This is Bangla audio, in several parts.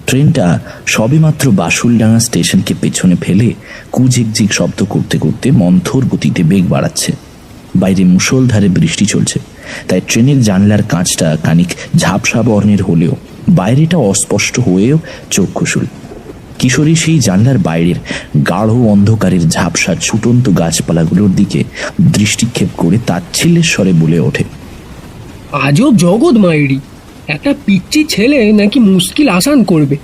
ট্রেনটা সবেমাত্র বাসুলডাঙ্গা স্টেশনকে পেছনে ফেলে কুঝিকঝিক শব্দ করতে করতে মন্থর গতিতে বেগ বাড়াচ্ছে। বাইরে মুষলধারে বৃষ্টি চলছে, তাই ট্রেনের জানলার কাঁচটা খানিক ঝাপসা বর্ণের হলেও বাইরেটা অস্পষ্ট হয়েও চক্ষুশূল। কিশোরী সেই জানলার বাইরের গাঢ় অন্ধকারের ঝাপসা ছুটন্ত গাছপালাগুলোর দিকে দৃষ্টিক্ষেপ করে তাচ্ছিল্যের স্বরে বলে ওঠে, আজব জগৎ মায়েরি, একটা পিচ্চি ছেলে নাকি মুশকিল আসান করবে।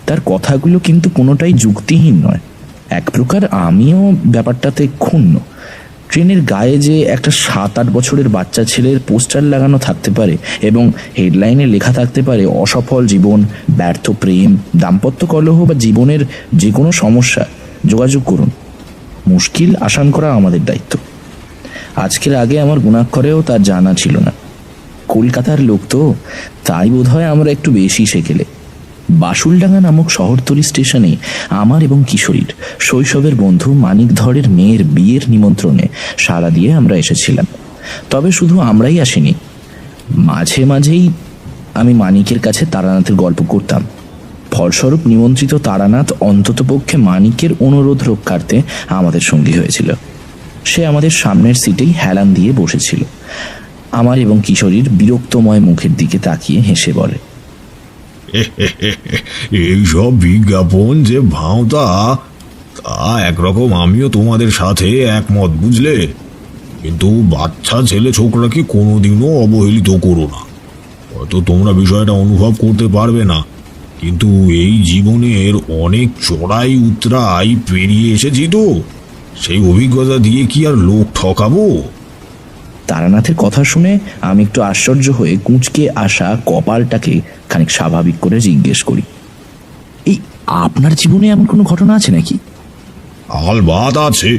তার কথাগুলো কিন্তু কোনোটাই যুক্তিহীন নয়। এক প্রকার আমিও ব্যাপারটাতে ক্ষুণ্ণ। ট্রেনের গায়ে যে একটা 7-8 বছরের বাচ্চা ছেলের পোস্টার লাগানো থাকতে পারে এবং হেডলাইনে লেখা থাকতে পারে অসফল জীবন, ব্যর্থ প্রেম, দাম্পত্য কলহ বা জীবনের যে কোনো সমস্যা, যোগাযোগ করুন, মুশকিল আসান করা আমাদের দায়িত্ব। আজকের আগে আমার গুণাক্ষরেও তার জানা ছিল না। কলকাতার লোক তো, তাই বোধহয় আমরা একটু বেশি শেখেলে। বাসুলডাঙ্গা নামক শহরতলি স্টেশনে আমার এবং কিশোরীর শৈশবের বন্ধু মানিকধরের মেয়ের বিয়ের নিমন্ত্রণে সাড়া দিয়ে আমরা এসেছিলাম। তবে শুধু আমরাই আসিনি, মাঝে মাঝেই আমি মানিকের কাছে তারানাথের গল্প করতাম। ফলস্বরূপ নিমন্ত্রিত তারানাথ অন্ততপক্ষে মানিকের অনুরোধ রক্ষার্থে আমাদের সঙ্গী হয়েছিল। সে আমাদের সামনের সিটেই হেলান দিয়ে বসেছিল। আমার এবং কিশোরীর বিরক্তময় মুখের দিকে তাকিয়ে হেসে বলে, এইসব বিজ্ঞাপন যে ভাঁওতা, তা একরকম আমিও তোমাদের সাথে একমত, বুঝলে। কিন্তু বাচ্চা ছেলে ছোকরাকে কোনোদিনও অবহেলিত করো না। হয়তো তোমরা বিষয়টা অনুভব করতে পারবে না, কিন্তু এই জীবনের অনেক চড়াই উতরাই পেরিয়ে এসেছি তো, সেই অভিজ্ঞতা দিয়ে কি আর লোক ঠকাবো? তারানাথের কথা শুনে আমি একটু আশ্চর্য হয়ে কুঁচকে আসা কপালটাকে খানিক স্বাভাবিক করে জিজ্ঞেস করি, এই আপনার জীবনে এমন কোনো ঘটনা আছে নাকি? আলবাত আছে,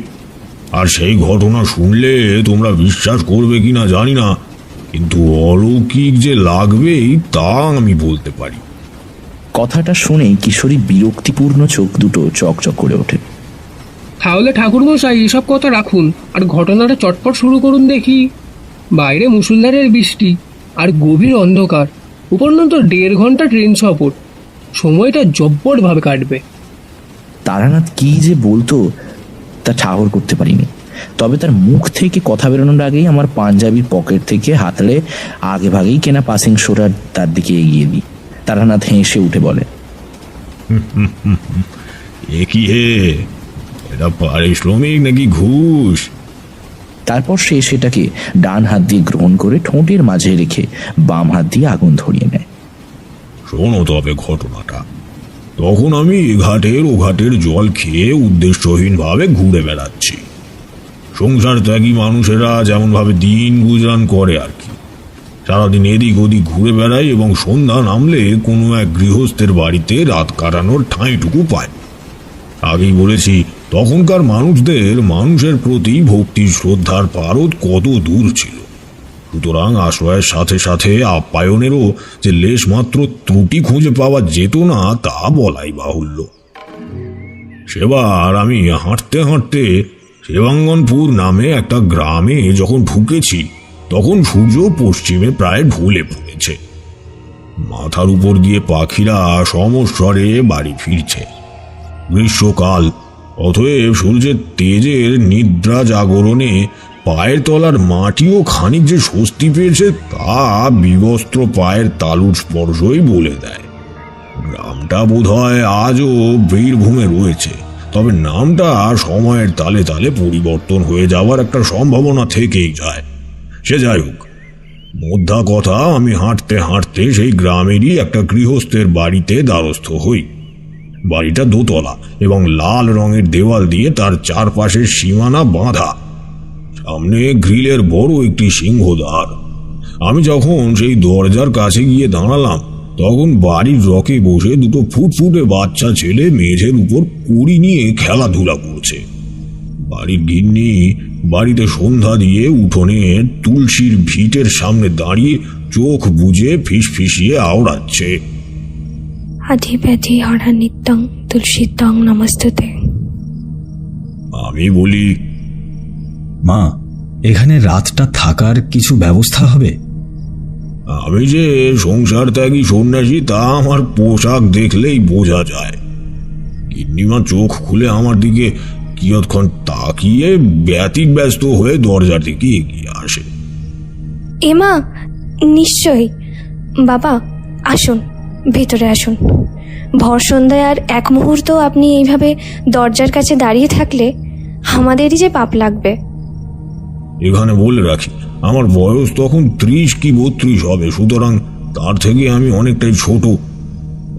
আর সেই ঘটনা শুনলে তোমরা বিশ্বাস করবে কিনা জানি না, কিন্তু অলৌকিক যে লাগবেই তা আমি বলতে পারি। কথাটা শুনেই কিশোরী বিরক্তিপূর্ণ চোখ দুটো চকচক করে ওঠে। তাহলে ঠাকুরমশাই এসব কথা রাখুন, আর ঘটনাটা চটপট শুরু করুন দেখি। বাইরে মুষলধারের বৃষ্টি আর গভীর অন্ধকার, উপরন্ত 1.5 ঘন্টা ট্রেন সফর, সময়টা জব্বরভাবে কাটবে। তারানাথ কি যে বলতো তা ঠাহর করতে পারিনি। তবে তার মুখ থেকে কথা বেরোনোর আগেই আমার পাঞ্জাবির পকেট থেকে হাতড়ে আগে ভাগেই কেনা পাসিং সোডা তার দিকে এগিয়ে দিই। তারানাথ হেসে উঠে বলে, এ কি হে, এটা পারিশ্রমিক নাকি ঘুষ? তারপর সে সেটাকে ডান হাত দিয়ে গ্রহণ করে ঠোঁটের মাঝে রেখে বাম হাত দিয়ে আগুন ধরিয়ে নেয়। শোনো তবে ঘটনাটা। তখন আমি ঘাটের ও ঘাটের জল খেয়ে উদ্দেশ্যহীনভাবে ঘুরে বেড়াচ্ছি। সংসার ত্যাগী মানুষেরা যেমনভাবে দিন গুজরান করে আর কি। সারাদিন এদিক ওদিক ঘুরে বেড়ায় এবং সন্ধ্যা নামলে কোনো এক গৃহস্থের বাড়িতে রাত কাটানোর ঠাঁইটুকু পায়। আগেই বলেছি, তখনকার মানুষের প্রতি ভক্তি শ্রদ্ধার পারদ কত দূর ছিল। সুতরাং আশ্রয়ের সাথে সাথে আপ্যায়নেরও যে লেশমাত্র ত্রুটি খুঁজে পাওয়া যেত না তা বলাই বাহুল্য। সেবার আমি হাঁটতে হাঁটতে সেবাঙ্গনপুর নামে একটা গ্রামে যখন ঢুকেছি, তখন সূর্য পশ্চিমে প্রায় ঢলে পড়েছে। মাথার উপর দিয়ে পাখিরা সমস্বরে বাড়ি ফিরছে। গ্রীষ্মকাল, অতএব সূর্যের তেজের নিদ্রা জাগরণে পায়ের তলার মাটিও খানিক যে স্বস্তি পেয়েছে তা বিবস্ত্র পায়ের তালুর স্পর্শই বলে দেয়। গ্রামটা বোধহয় আজও বীরভূমে রয়েছে, তবে নামটা সময়ের তালে তালে পরিবর্তন হয়ে যাওয়ার একটা সম্ভাবনা থেকেই যায়। সে যাই হোক, মোদ্দা কথা, আমি হাঁটতে হাঁটতে সেই গ্রামেরই একটা গৃহস্থের বাড়িতে দ্বারস্থ হই। বাড়িটা দোতলা এবং লাল রঙের দেওয়াল দিয়ে তার চারপাশের সীমানা বাঁধা। সামনে গ্রিলের বড় একটি সিংহদ্বার। আমি যখন সেই দরজার কাছে গিয়ে দাঁড়ালাম, তখন বাড়ির রকে বসে দুটো ফুটফুটে বাচ্চা ছেলে মেঝের উপর কুড়ি নিয়ে খেলাধুলা করছে। বাড়ির গিন্নি বাড়িতে সন্ধ্যা দিয়ে উঠোনে তুলসীর ভিটের সামনে দাঁড়িয়ে চোখ বুজে ফিসফিসিয়ে আওড়াচ্ছে, আধি ব্যাধি হরা নিত্যং তুলসীতং নমস্তুতে। আমি বলি, মা, এখানে রাতটা থাকার কিছু ব্যবস্থা হবে? আমি যে সংসার ত্যাগী সন্ন্যাসী তা আমার পোশাক দেখলেই বোঝা যায়। গিন্নিমা চোখ খুলে আমার দিকে কিয়ৎক্ষণ তাকিয়ে ব্যতিব্যস্ত হয়ে দরজার দিকে এগিয়ে আসে। এমা, নিশ্চয়ই। বাবা, আসুন, ভেতরে আসুন। ভর সন্ধ্যায় আর এক মুহূর্ত আপনি এইভাবে দরজার কাছে দাঁড়িয়ে থাকলে আমাদেরই যে পাপ লাগবে। এখানে বলে রাখি, আমার বয়স তখন 30 কি 32 হবে, সুতরাং তার থেকে আমি অনেকটাই ছোট।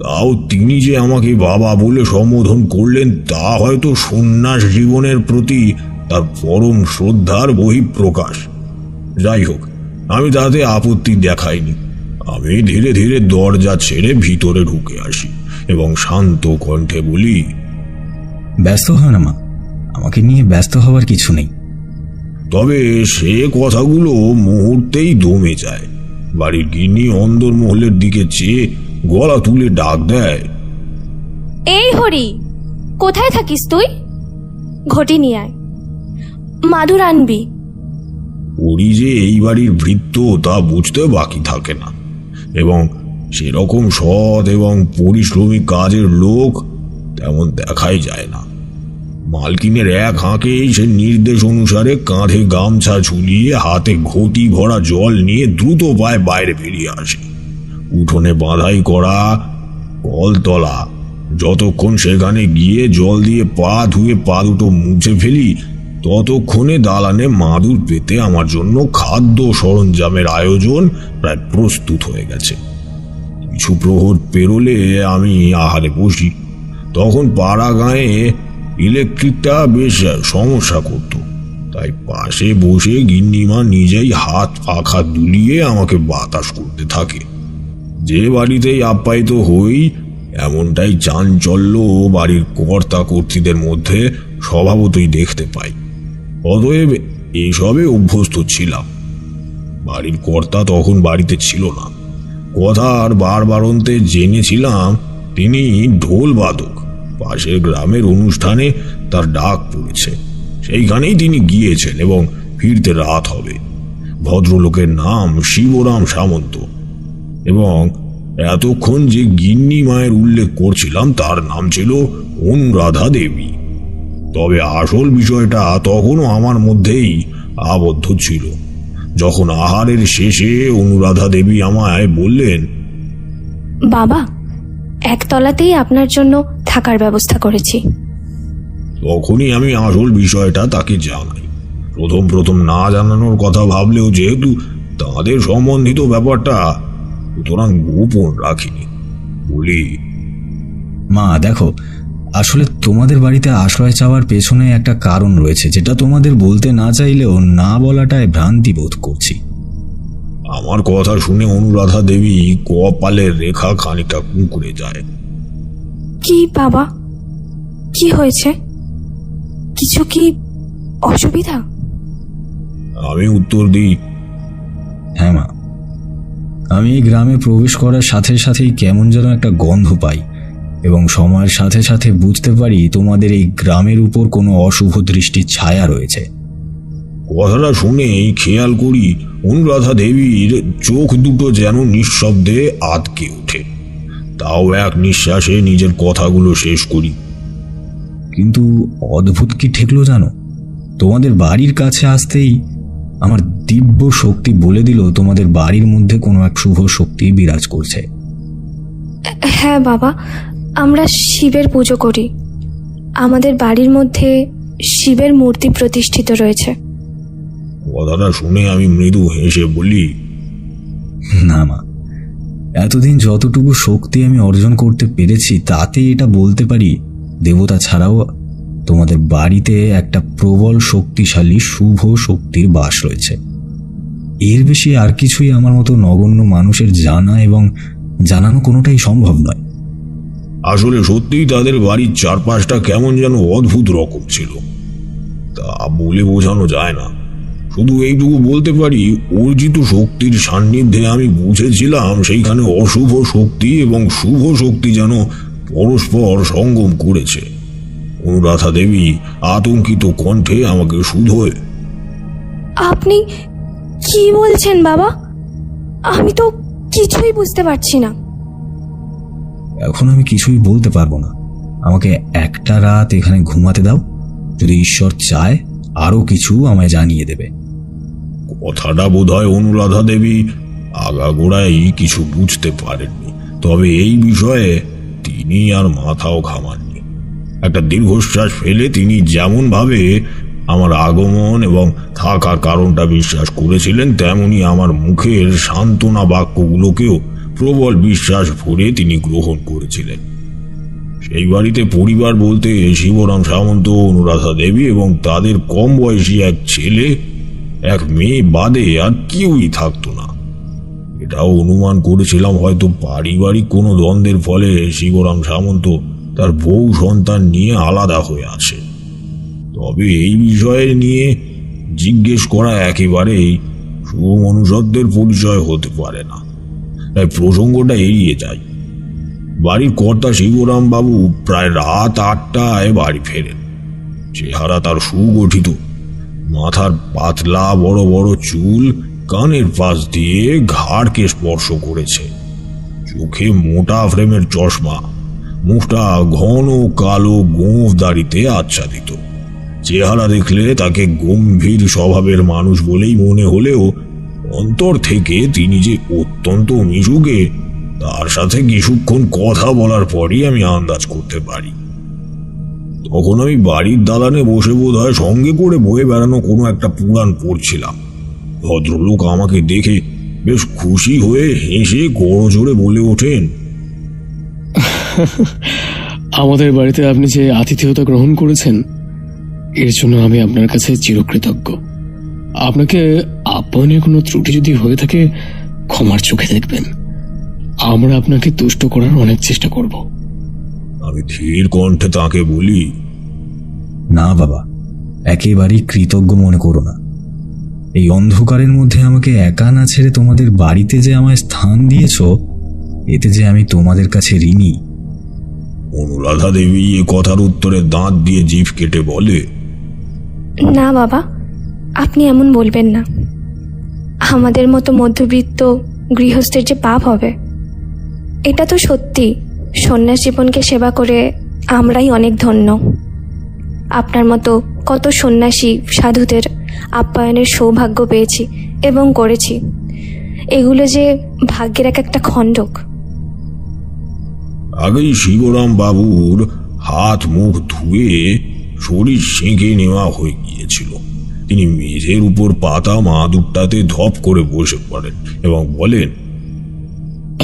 তাও তিনি যে আমাকে বাবা বলে সম্বোধন করলেন তা হয়তো সন্ন্যাস জীবনের প্রতি তার পরম শ্রদ্ধার বহিঃপ্রকাশ। যাই হোক, আমি তাতে আপত্তি দেখাইনি। আমি ধীরে ধীরে দরজা ছেড়ে ভিতরে ঢুকে আসি এবং শান্ত কণ্ঠে বলি, ব্যস্ত হয় না মা, আমাকে নিয়ে ব্যস্ত হওয়ার কিছু নেই। তবে সে কথাগুলো মুহূর্তেই দমে যায়। বাড়ির গিন্নি অন্দরমহলের দিকে চেয়ে গলা তুলে ডাক দেয়, এই হরি, কোথায় থাকিস তুই? ঘটি নিয়ে আয়, মাদুর আনবি। ওরি যে এই বাড়ির ভৃত্য তা বুঝতে বাকি থাকে না, এবং সেরকম সৎ এবং পরিশ্রমী কাজের লোক তেমন দেখাই যায় না। মালকিনের এক হাঁকেই সে নির্দেশ অনুসারে কাঁধে গামছা ঝুলিয়ে হাতে ঘটি ভরা জল নিয়ে দ্রুত পায়ে বাইরে বেরিয়ে আসে। উঠোনে বাঁধাই করা কলতলা, যতক্ষণ সেখানে গিয়ে জল দিয়ে পা ধুয়ে পা দুটো মুছে ফেলি ততক্ষণে দালানে মাদুর পেতে আমার জন্য খাদ্য সরঞ্জামের আয়োজন প্রায় প্রস্তুত হয়ে গেছে। কিছু প্রহর পেরোলে আমি আহারে বসি। তখন পাড়া গাঁয়ে ইলেকট্রিকটা বেশ সমস্যা করত, তাই পাশে বসে গিন্নিমা নিজেই হাত পাখা দুলিয়ে আমাকে বাতাস করতে থাকে। যে বাড়িতেই আপ্যায়িত হই এমনটাই চাঞ্চল্য বাড়ির কর্তা কর্ত্রীদের মধ্যে স্বভাবতই দেখতে পাই। অতএব এসবে অভ্যস্ত ছিলাম। বাড়ির কর্তা তখন বাড়িতে ছিল না। কথার বারবারন্তে জেনেছিলাম তিনি ঢোল বাদক। পাশের গ্রামের অনুষ্ঠানে তার ডাক পড়েছে, সেইখানেই তিনি গিয়েছেন এবং ফিরতে রাত হবে। ভদ্রলোকের নাম শিবরাম সামন্ত, এবং এতক্ষণ যে গিন্নি মায়ের উল্লেখ করছিলাম তার নাম ছিল অনুরাধা দেবী। তবে আসল বিষয়টা তখনও আমার মধ্যেই আবদ্ধ ছিল। যখন আহারের শেষে অনুরাধা দেবী আমায় বললেন, বাবা, একতলাতেই আপনার জন্য থাকার ব্যবস্থা করেছি। তখনই আমি আসল বিষয়টা তাকে জানাই। প্রথম প্রথম না জানানোর কথা ভাবলেও যেহেতু তাদের সম্বন্ধিত ব্যাপারটা, সুতরাং গোপন রাখিনি। বলি, মা দেখো, আসলে তোমাদের বাড়িতে আশ্রয় চাওয়ার পেছনে একটা কারণ রয়েছে, যেটা তোমাদের বলতে না চাইলেও না বলাটায় ভ্রান্তি বোধ করছি। আমার কথা শুনে অনুরাধা দেবী কপালের রেখা খানিকটা কুঁকড়ে যায়। কি বাবা, কি হয়েছে? কিছু কি অসুবিধা? আমি উত্তর দিই, হ্যাঁ মা, আমি এই গ্রামে প্রবেশ করার সাথে সাথেই কেমন যেন একটা গন্ধ পাই, এবং সময়ের সাথে সাথে বুঝতে পারি তোমাদের এই গ্রামের উপর কোনো অশুভ দৃষ্টির ছায়া রয়েছে। কথাটা শুনেই খেয়াল করি অনুরাধা দেবীর চোখ দুটো যেন নিঃশব্দে আটকে ওঠে। তাও এক নিঃশ্বাসে নিজের কথাগুলো শেষ করি। কিন্তু অদ্ভুত কি ঠেকলো জানো, তোমাদের বাড়ির কাছে আসতেই আমার দিব্য শক্তি বলে দিল তোমাদের বাড়ির মধ্যে কোনো এক শুভ শক্তি বিরাজ করছে। হ্যাঁ বাবা, আমরা শিবের পুজো করি। আমাদের বাড়ির মধ্যে শিবের মূর্তি প্রতিষ্ঠিত রয়েছে। কথাটা শুনে আমি মৃদু হেসে বলি, না মা, এতদিন যতটুকু শক্তি আমি অর্জন করতে পেরেছি তাতে এটা বলতে পারি দেবতা ছাড়াও তোমাদের বাড়িতে একটা প্রবল শক্তিশালী শুভ শক্তির বাস রয়েছে। এর বেশি আর কিছুই আমার মতো নগণ্য মানুষের জানা এবং জানানো কোনোটাই সম্ভব নয়। আসলে সত্যিই তাদের বাড়ির চারপাশটা কেমন যেন অদ্ভুত রকম ছিল, তা বলে বোঝানো যায় না। শুধু এইটুকু বলতে পারি, অর্জিত শক্তির সান্নিধ্যে আমি বুঝেছিলাম সেইখানে অশুভ শক্তি এবং শুভ শক্তি যেন পরস্পর সঙ্গম করেছে। অনুরাধা দেবী আতঙ্কিত কণ্ঠে আমাকে শুধোয়, আপনি কি বলছেন বাবা? আমি তো কিছুই বুঝতে পারছি না। এখন আমি কিছুই বলতে পারবো না। আমাকে একটা রাত এখানে ঘুমাতে দাও, যদি ঈশ্বর চায় আরো কিছু আমায় জানিয়ে দেবে। কথাটা বোধহয় অনুরাধা দেবী আগাগোড়াই কিছু বুঝতে পারেননি, তবে এই বিষয়ে তিনি আর মাথাও ঘামাননি। একটা দীর্ঘশ্বাস ফেলে তিনি যেমন ভাবে আমার আগমন এবং থাকার কারণটা বিশ্বাস করেছিলেন, তেমনি আমার মুখের সান্ত্বনা বাক্যগুলোকেও প্রবল বিশ্বাস ভরে তিনি গ্রহণ করেছিলেন। সেই বাড়িতে পরিবার বলতে শিবরাম সামন্ত, অনুরাধা দেবী এবং তাদের কম বয়সী এক ছেলে, এক মেয়ে বাদে আর কেউই থাকতো না। এটাও অনুমান করেছিলাম হয়তো পারিবারিক কোনো দ্বন্দ্বের ফলে শিবরাম সামন্ত তার বউ সন্তান নিয়ে আলাদা হয়ে আছে। তবে এই বিষয়ে নিয়ে জিজ্ঞেস করা একেবারেই শুভ মনুষ্যত্বের পরিচয় হতে পারে না, তাই প্রসঙ্গটা এড়িয়ে যায়। বাড়ির কর্তা শিবরাম বাবু প্রায় রাত 8টায় বাড়ি ফেরেন। চেহারা তার সুগঠিত, মাথার পাতলা বড় বড় চুল কানের পাশ দিয়ে ঘাড়কে স্পর্শ করেছে, চোখে মোটা ফ্রেমের চশমা, মুখটা ঘন কালো গোঁফ দাড়িতে আচ্ছাদিত। চেহারা দেখলে তাকে গম্ভীর স্বভাবের মানুষ বলেই মনে হলেও অন্তর থেকে তিনি যে অত্যন্ত মিশুকে তার সাথে কিছুক্ষণ কথা বলার পরই আমি আন্দাজ করতে পারি। তখন আমি বাড়ির দালানে বসে বোধহয় সঙ্গে করে বয়ে বেড়ানো কোনো একটা পুরাণ পড়ছিলাম। ভদ্রলোক আমাকে দেখে বেশ খুশি হয়ে হেসে করজোড়ে বলে ওঠেন, আমাদের বাড়িতে আপনি যে আতিথেয়তা গ্রহণ করেছেন এর জন্য আমি আপনার কাছে চিরকৃতজ্ঞ। আপনাকে আপ্যায়নের কোনো ত্রুটি যদি হয়ে থাকে ক্ষমার চোখে দেখবেন। আমরা আপনাকে তুষ্ট করার অনেক চেষ্টা করব। আমি ধীর কণ্ঠে তাকে বলি, না বাবা, একেবারেই কৃতজ্ঞ মনে করো না। এই অন্ধকারের মধ্যে আমাকে একা না ছেড়ে তোমাদের বাড়িতে যে আমায় স্থান দিয়েছ, এতে যে আমি তোমাদের কাছে ঋণী। অনুরাধা দেবী এ কথার উত্তরে দাঁত দিয়ে জিভ কেটে বলে, না বাবা, আপনি এমন বলবেন না। আমাদের মতো মধ্যবিত্ত গৃহস্থের যে পাপ হবে, এটা তো সত্যি। সন্ন্যাস জীবনকে সেবা করে আমরাই অনেক ধন্য। আপনার মতো কত সন্ন্যাসী সাধুদের আপ্যায়নের সৌভাগ্য পেয়েছি এবং করেছি। এগুলো যে ভাগ্যের এক একটা খণ্ডক। আগেই শিবরাম বাবুর হাত মুখ ধুয়ে শরীর সেঁকে নেওয়া হয়ে গিয়েছিল। তিনি মেঝের উপর পাতা মাদুরটাতে ধপ করে বসে পড়েন এবং বলেন,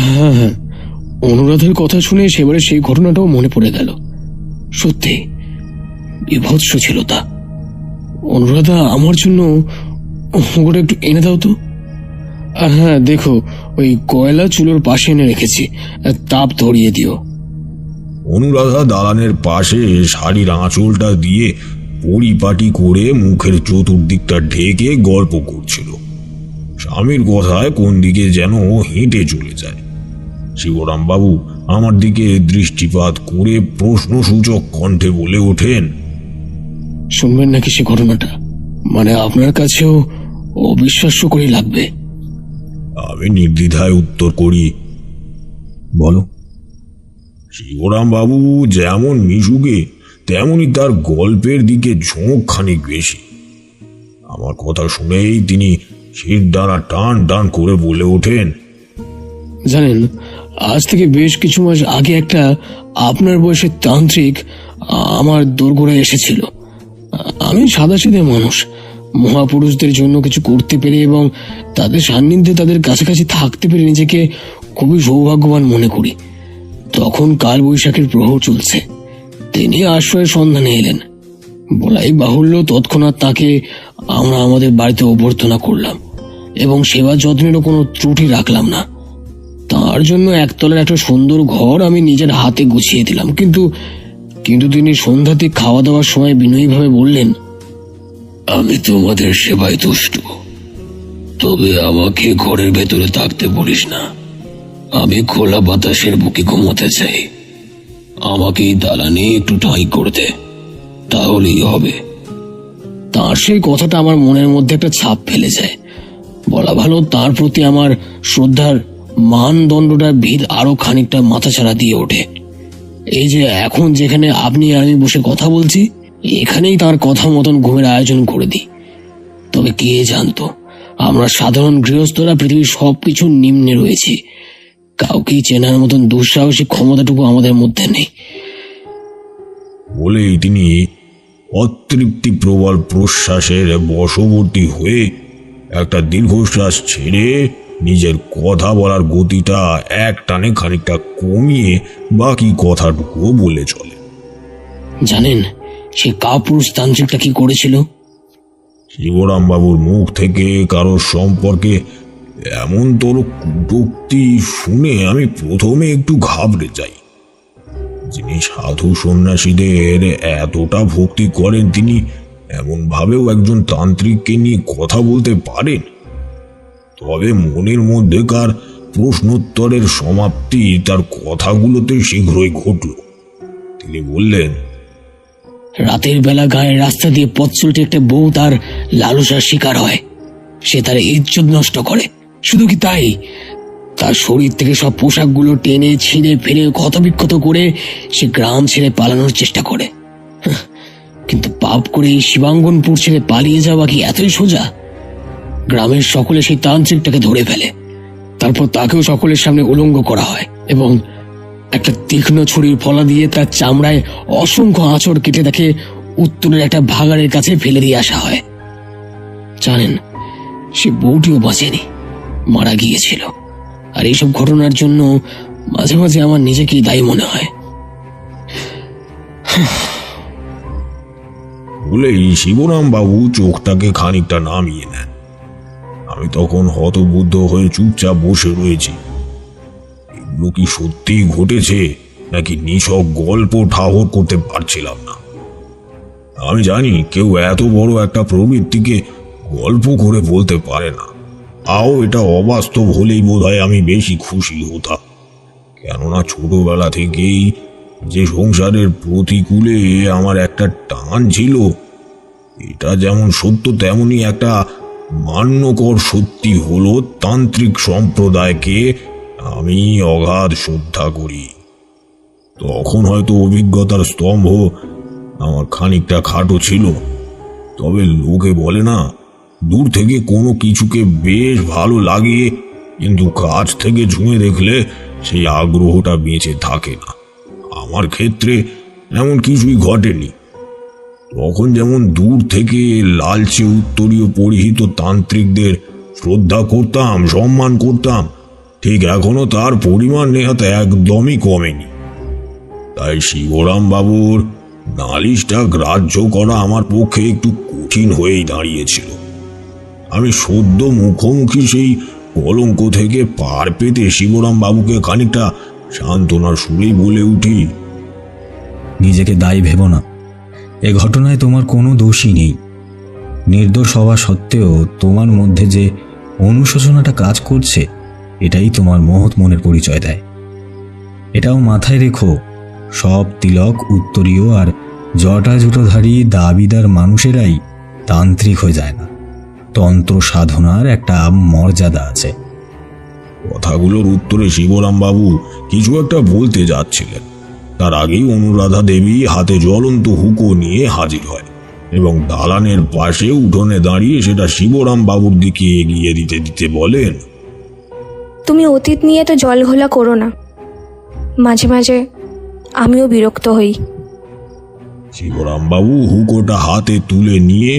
হ্যাঁ হ্যাঁ, অনুরাধের কথা শুনে সেবারে সেই ঘটনাটাও মনে পড়ে গেল। সত্যি বিভৎস ছিল তা। অনুরাধা, আমার জন্য ওটা একটু এনে দাও তো। আর হ্যাঁ দেখো, ওই কয়লা চুলোর পাশে এনে রেখেছি, তাপ ধরিয়ে দিও। অনুরাধা দালানের পাশে শাড়ির আঁচলটা দিয়ে পরিপাটি করে মুখের চতুর্দিকটা ঢেকে গল্প করছিল। স্বামীর কথায় কোন দিকে যেন হেঁটে চলে যায়। শিবরাম বাবু আমার দিকে দৃষ্টিপাত করে প্রশ্নসূচক কণ্ঠে বলে ওঠেন, শুনবেন নাকি সে ঘটনাটা? মানে আপনার কাছেও অবিশ্বাস্য করে লাগবে। আমি নির্দ্বিধায় উত্তর করি, বলো। শিবরাম বাবু যেমন মিশুকে তেমনি তার গল্পের দিকে ঝোঁক খানিক বেশি। আমার কথা শুনেই তিনি শির দ্বারা টান টান করে বলে ওঠেন, জানেন, আজ থেকে বেশ কিছু মাস আগে একটা আপনার বয়সের তান্ত্রিক আমার দোরগোড়ায় এসেছিল। আমি সাদাসিধে মানুষ, মহাপুরুষদের জন্য কিছু করতে পেরে এবং তাদের সান্নিধ্যে তাদের কাছাকাছি থাকতে পেরে নিজেকে খুবই সৌভাগ্যবান মনে করি। তখন কাল বৈশাখের প্রহর চলছে। তিনি আশ্রয়ের সন্ধানে এলেন। বলাই বাহুল্য, তৎক্ষণাৎ তাকে আমরা আমাদের বাড়িতে অভ্যর্থনা করলাম এবং সেবা যত্নেরও কোনো ত্রুটি রাখলাম না। তার জন্য একতলার একটা সুন্দর ঘর আমি নিজের হাতে গুছিয়ে দিলাম। কিন্তু তিনি সন্ধ্যাতে খাওয়া দাওয়ার সময় বিনয়ীভাবে বললেন, আমি তোমাদের সেবায় তুষ্ট, তবে আমাকে ঘরের ভেতরে থাকতে বলিস না। আমি খোলা বাতাসের বুকে ঘুমোতে চাই। আমাকে এই দালানে একটু ঠাঁই করতে, তাহলেই হবে। তার সেই কথাটা আমার মনের মধ্যে একটা ছাপ ফেলে যায়। বলা ভালো, তার প্রতি আমার শ্রদ্ধার মানদণ্ডটা ভিত আরো খানিকটা মাথাছাড়া দিয়ে ওঠে। এই যে এখন যেখানে আপনি আর আমি বসে কথা বলছি, এখানেই তার কথা মতন ঘুমের আয়োজন করে দিই। তবে কে জানতো আমরা সাধারণ গৃহস্থরা পৃথিবীর সবকিছু নিম্নে রয়েছি, কাউকেই চেনার মতন দুঃসাহসিক ক্ষমতাটুকু আমাদের মধ্যে নেই। বলেই তিনি অতৃপ্তি প্রবল প্রশ্বাসের বশবর্তী হয়ে একটা দীর্ঘশ্বাস ছেড়ে নিজের কথা বলার গতিটা এক টানে খানিকটা কমিয়ে বাকি কথাটুকুও বলে চলে। জানেন সে কাপুরুষ তান্ত্রিকটা কি করেছিল? শিবরাম বাবুর মুখ থেকে কারোর সম্পর্কে এমন তোর কটূক্তি শুনে আমি প্রথমে একটু ঘাবড়ে যাই। যিনি সাধু সন্ন্যাসীদের এতটা ভক্তি করেন, তিনি এমন ভাবেও একজন তান্ত্রিককে নিয়ে কথা বলতে পারেন? তবে মনের মধ্যেকার প্রশ্নোত্তরের সমাপ্তি তার কথাগুলোতে শীঘ্রই ঘটল। তিনি বললেন, রাতের বেলা গায়ের রাস্তা দিয়ে পথ চলতে একটা বউ তার লালসার শিকার হয়, সে তার ইজ্জত নষ্ট করে। শুধু কি তাই, তার শরীর থেকে সব পোশাকগুলো টেনে ছিঁড়ে ফেলে ক্ষতবিক্ষত করে সে গ্রাম ছেড়ে পালানোর চেষ্টা করে। কিন্তু পাপ করে এই শিবাঙ্গনপুর ছেড়ে পালিয়ে যাওয়া কি এতই সোজা? গ্রামের সকলে সেই তান্ত্রিকটাকে ধরে ফেলে, তারপর তাকেও সকলের সামনে উলঙ্গ করা হয় এবং একটা তীক্ষ্ণ ছুরির ফলা দিয়ে তার চামড়ায় অসংখ্য আঁচড় কেটে তাকে উত্তরের একটা ভাগাড়ের কাছে ফেলে দিয়ে আসা হয়। জানেন সে বউটিও বাঁচেনি, মারা গিয়েছিল। আর এইসব ঘটনার জন্য মাঝে মাঝে আমার নিজেকেই দায়ী মনে হয়। বলেই শিবরাম বাবু চোখটাকে খানিকটা নামিয়ে নেন। আমি তখন হতবুদ্ধ হয়ে চুপচাপ বসে রয়েছি। এগুলো কি সত্যি ঘটেছে নাকি নিছক গল্প ঠাহর করতে পারছিলাম না। আমি জানি কেউ এত বড় একটা প্রবৃত্তিকে গল্প করে বলতে পারে না। তাও এটা অবাস্তব হলেই বোধহয় আমি বেশি খুশি হতাম। কেননা ছোটবেলা থেকেই যে সংসারের প্রতিকূলে আমার একটা টান ছিল, এটা যেমন সত্য তেমনি একটা মান্যকর সত্যি হলো তান্ত্রিক সম্প্রদায়কে আমি অগাধ শ্রদ্ধা করি। তখন হয়তো অভিজ্ঞতার স্তম্ভ আমার খানিকটা খাটো ছিল, তবে লোকে বলে না, দূর থেকে কোনো কিছুকে বেশ ভালো লাগে, কিন্তু কাছ থেকে ঝুঁয়ে দেখলে সেই আগ্রহটা বেঁচে থাকে না। আমার ক্ষেত্রে এমন কিছুই ঘটেনি। তখন যেমন দূর থেকে লালচে উত্তরীয় পরিহিত তান্ত্রিকদের শ্রদ্ধা করতাম, সম্মান করতাম, ঠিক এখনো তার পরিমাণ নেহাত একদমই কমেনি। তাই শিবরাম বাবুর নালিশটা গ্রাহ্য করা আমার পক্ষে একটু কঠিন হয়েই দাঁড়িয়েছিল। আমি সদ্য মুখোমুখি সেই কলঙ্ক থেকে পার পেতে শিবরাম বাবুকে খানিকটা সান্ত্বনার সুরেই বলে উঠি, নিজেকে দায়ী ভেবো না, এ ঘটনায় তোমার কোনো দোষই নেই। নির্দোষ হওয়া সত্ত্বেও তোমার মধ্যে যে অনুশোচনাটা কাজ করছে, এটাই তোমার মহৎ মনের পরিচয় দেয়। এটাও মাথায় রেখো, সব তিলক উত্তরীয় আর জটাজুটোধারী দাবিদার মানুষেরাই তান্ত্রিক হয়ে যায় না। তন্ত্র সাধনার একটা মর্যাদা আছে। কথাগুলোর উত্তরে শিবরাম বাবু কিছু একটা বলতে যাচ্ছিলেন, তার আগেই অনুরাধা দেবী হাতে জ্বলন্ত হুকো নিয়ে হাজির হয় এবং দালানের পাশে উঠোনে দাঁড়িয়ে সেটা শিবরাম বাবুর দিকে এগিয়ে দিতে দিতে বলেন, তুমি অতীত নিয়ে তো জল ঘোলা করো না, মাঝে মাঝে আমিও বিরক্ত হই। শিবরাম বাবু হুকোটা হাতে তুলে নিয়ে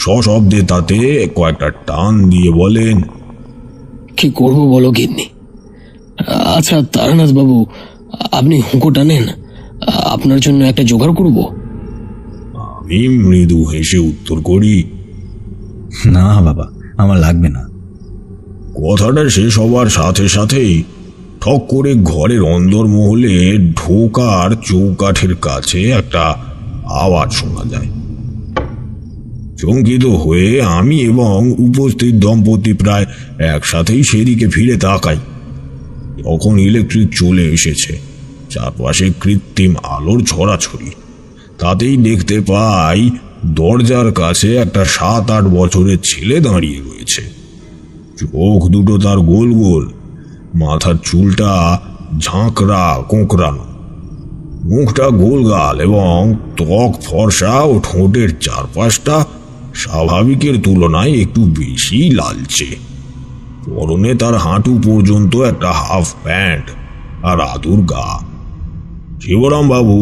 সশব্দে তাতে কয়েকটা টান দিয়ে বলেন, কি করবো বলো গিন্নি? আচ্ছা তারানাথ বাবু, আপনি হুঁকোটা নেন, আপনার জন্য একটা জোগাড় করব। আমি মৃদু হেসে উত্তর করি, না বাবা, আমার লাগবে না। কথাটা শেষ হবার সাথে সাথেই ঠক করে ঘরের অন্দরমহলে ঢোকার চৌকাঠের কাছে একটা আওয়াজ শোনা যায়। চমকিত হয়ে আমি এবং উপস্থিত দম্পতি প্রায় একসাথেই সেদিকে ফিরে তাকাই। তখন ইলেকট্রিক চলে এসেছে, চারপাশে কৃত্রিম আলোর ছড়াছড়ি। তাতেই দেখতে পাই দরজার কাছে একটা 7-8 বছরের ছেলে দাঁড়িয়ে রয়েছে। চোখ দুটো তার গোল গোল, মাথার চুলটা ঝাঁকড়া কোঁকড়ানো, মুখটা গোলগাল এবং ত্বক ফর্সা ও ঠোঁটের চারপাশটা স্বাভাবিকের তুলনায় একটু বেশি লালচে। পরনে তার হাঁটু পর্যন্ত একটা হাফ প্যান্ট আর আদুর গা। শিবরাম বাবু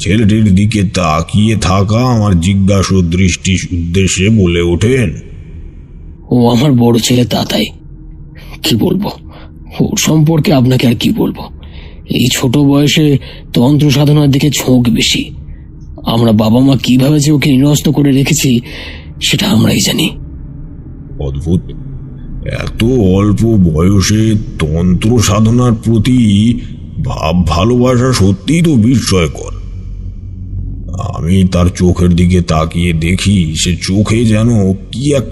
ছেলেটির দিকে তাকিয়ে থাকা আমার জিজ্ঞাসু দৃষ্টির উদ্দেশ্যে বলে ওঠেন, ও আমার বড় ছেলে তাতাই। কি বলবো ওর সম্পর্কে, আপনাকে আর কি বলবো। এই ছোট বয়সে তন্ত্র সাধনার দিকে ঝোঁক বেশি। আমরা বাবা মা কিভাবে যে ওকে নিরস্ত করে রেখেছি সেটা আমরাই জানি। অদ্ভুত, এত অল্প বয়সে তন্ত্র সাধনার প্রতি ভাব ভালোবাসা সত্যিই তো বিস্ময়কর। আমি তার চোখের দিকে তাকিয়ে দেখি সে চোখে যেন কি এক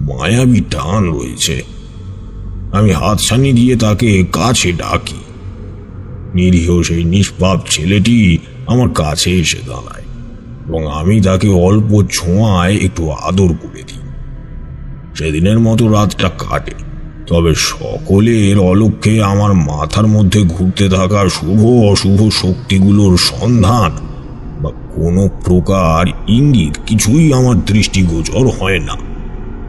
মায়াবী টান রয়েছে। আমি হাতছানি দিয়ে তাকে কাছে ডাকি। নিরীহ সেই নিষ্পাপ ছেলেটি আমার কাছে এসে দাঁড়ায় এবং আমি তাকে অল্প ছোঁয়ায় একটু আদর করে দিই। সেদিনের মতো রাতটা কাটে, তবে সকলের অলক্ষ্যে আমার মাথার মধ্যে ঘুরতে থাকা শুভ অশুভ শক্তিগুলোর সন্ধান বা কোনো প্রকার ইঙ্গিত কিছুই আমার দৃষ্টিগোচর হয় না।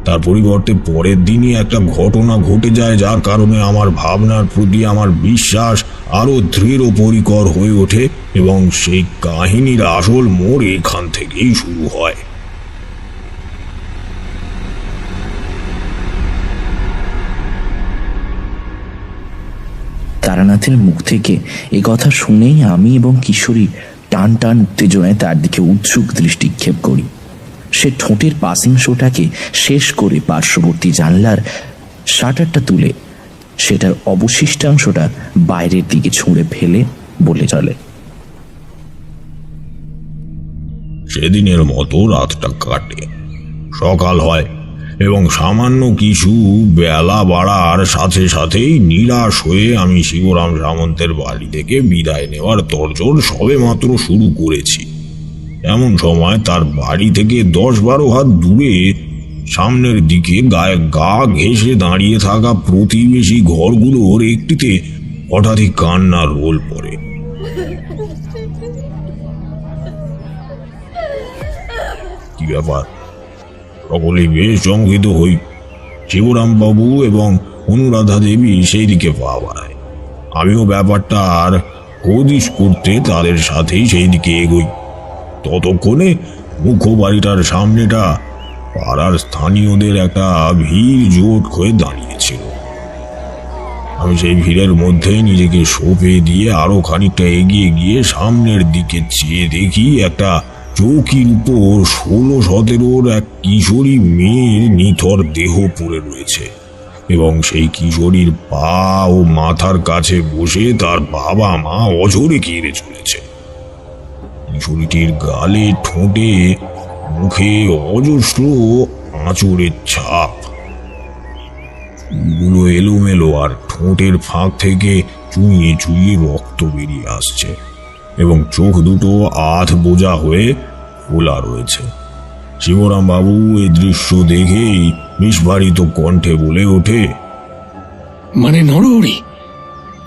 তার পরিবর্তে পরের দিনই একটা ঘটনা ঘটে যায়, যার কারণে আমার ভাবনার প্রতি আমার বিশ্বাস আরো দৃঢ় পরিকর হয়ে ওঠে এবং সেই কাহিনীর আসল মোড় এখান থেকেই শুরু হয়। তারানাথের মুখ থেকে এ কথা শুনেই আমি এবং কিশোরী টান টান উত্তেজনায় তার দিকে উৎসুক দৃষ্টিক্ষেপ করি। সে ঠোঁটের পাসিং শোটাকে শেষ করে পার্শ্ববর্তী জানলার শাটারটা তুলে সেটার অবশিষ্টাংশটা বাইরের দিকে ছুঁড়ে ফেলে বলে চলে, সেদিনের মতো রাতটা কাটে। সকাল হয় এবং সামান্য কিছু বেলা বাড়ার সাথে সাথেই নিরাশ হয়ে আমি শিবরাম সামন্তের বাড়ি থেকে বিদায় নেওয়ার তরজোড় সবে মাত্র শুরু করেছি। এমন সময় তার বাড়ি থেকে 10-12 হাত দূরে সামনের দিকে গায়ে গা ঘেঁষে দাঁড়িয়ে থাকা প্রতিবেশী ঘরগুলোর একটিতে হঠাৎই কান্নার রোল পড়ে। কি ব্যাপার? সকলেই বেশ শঙ্কিত হই। শিবরাম বাবু এবং অনুরাধা দেবী সেই দিকে পা বাড়ায়। আমিও ব্যাপারটার হদিশ করতে তাদের সাথেই সেই দিকে এগোই। ততক্ষণে মুখ্য বাড়িটার সামনেটা পাড়ার স্থানীয়দের একটা ভিড় জোট হয়ে দাঁড়িয়েছিল। আমি সেই ভিড়ের মধ্যে নিজেকে সঁপে দিয়ে আরো খানিকটা এগিয়ে গিয়ে সামনের দিকে চেয়ে দেখি একটা চৌকির উপর 16-17 এক কিশোরী মেয়ের নিথর দেহ পড়ে রয়েছে এবং সেই কিশোরীর পা ও মাথার কাছে বসে তার বাবা মা অঝরে কেঁদে চলেছে। কিশোরীটির গালে, ঠোঁটে, মুখে অজস্র আঁচড়ের ছাপ। চুলগুলো এলোমেলো আর ঠোঁটের ফাঁক থেকে চুইয়ে চুইয়ে রক্ত বেরিয়ে আসছে এবং চোখ দুটো আধ বোঝা হয়ে খোলা রয়েছে। শিবরাম বাবু এই দৃশ্য দেখেই বিস্ফারিত কণ্ঠে বলে ওঠে, মানে নরহরি,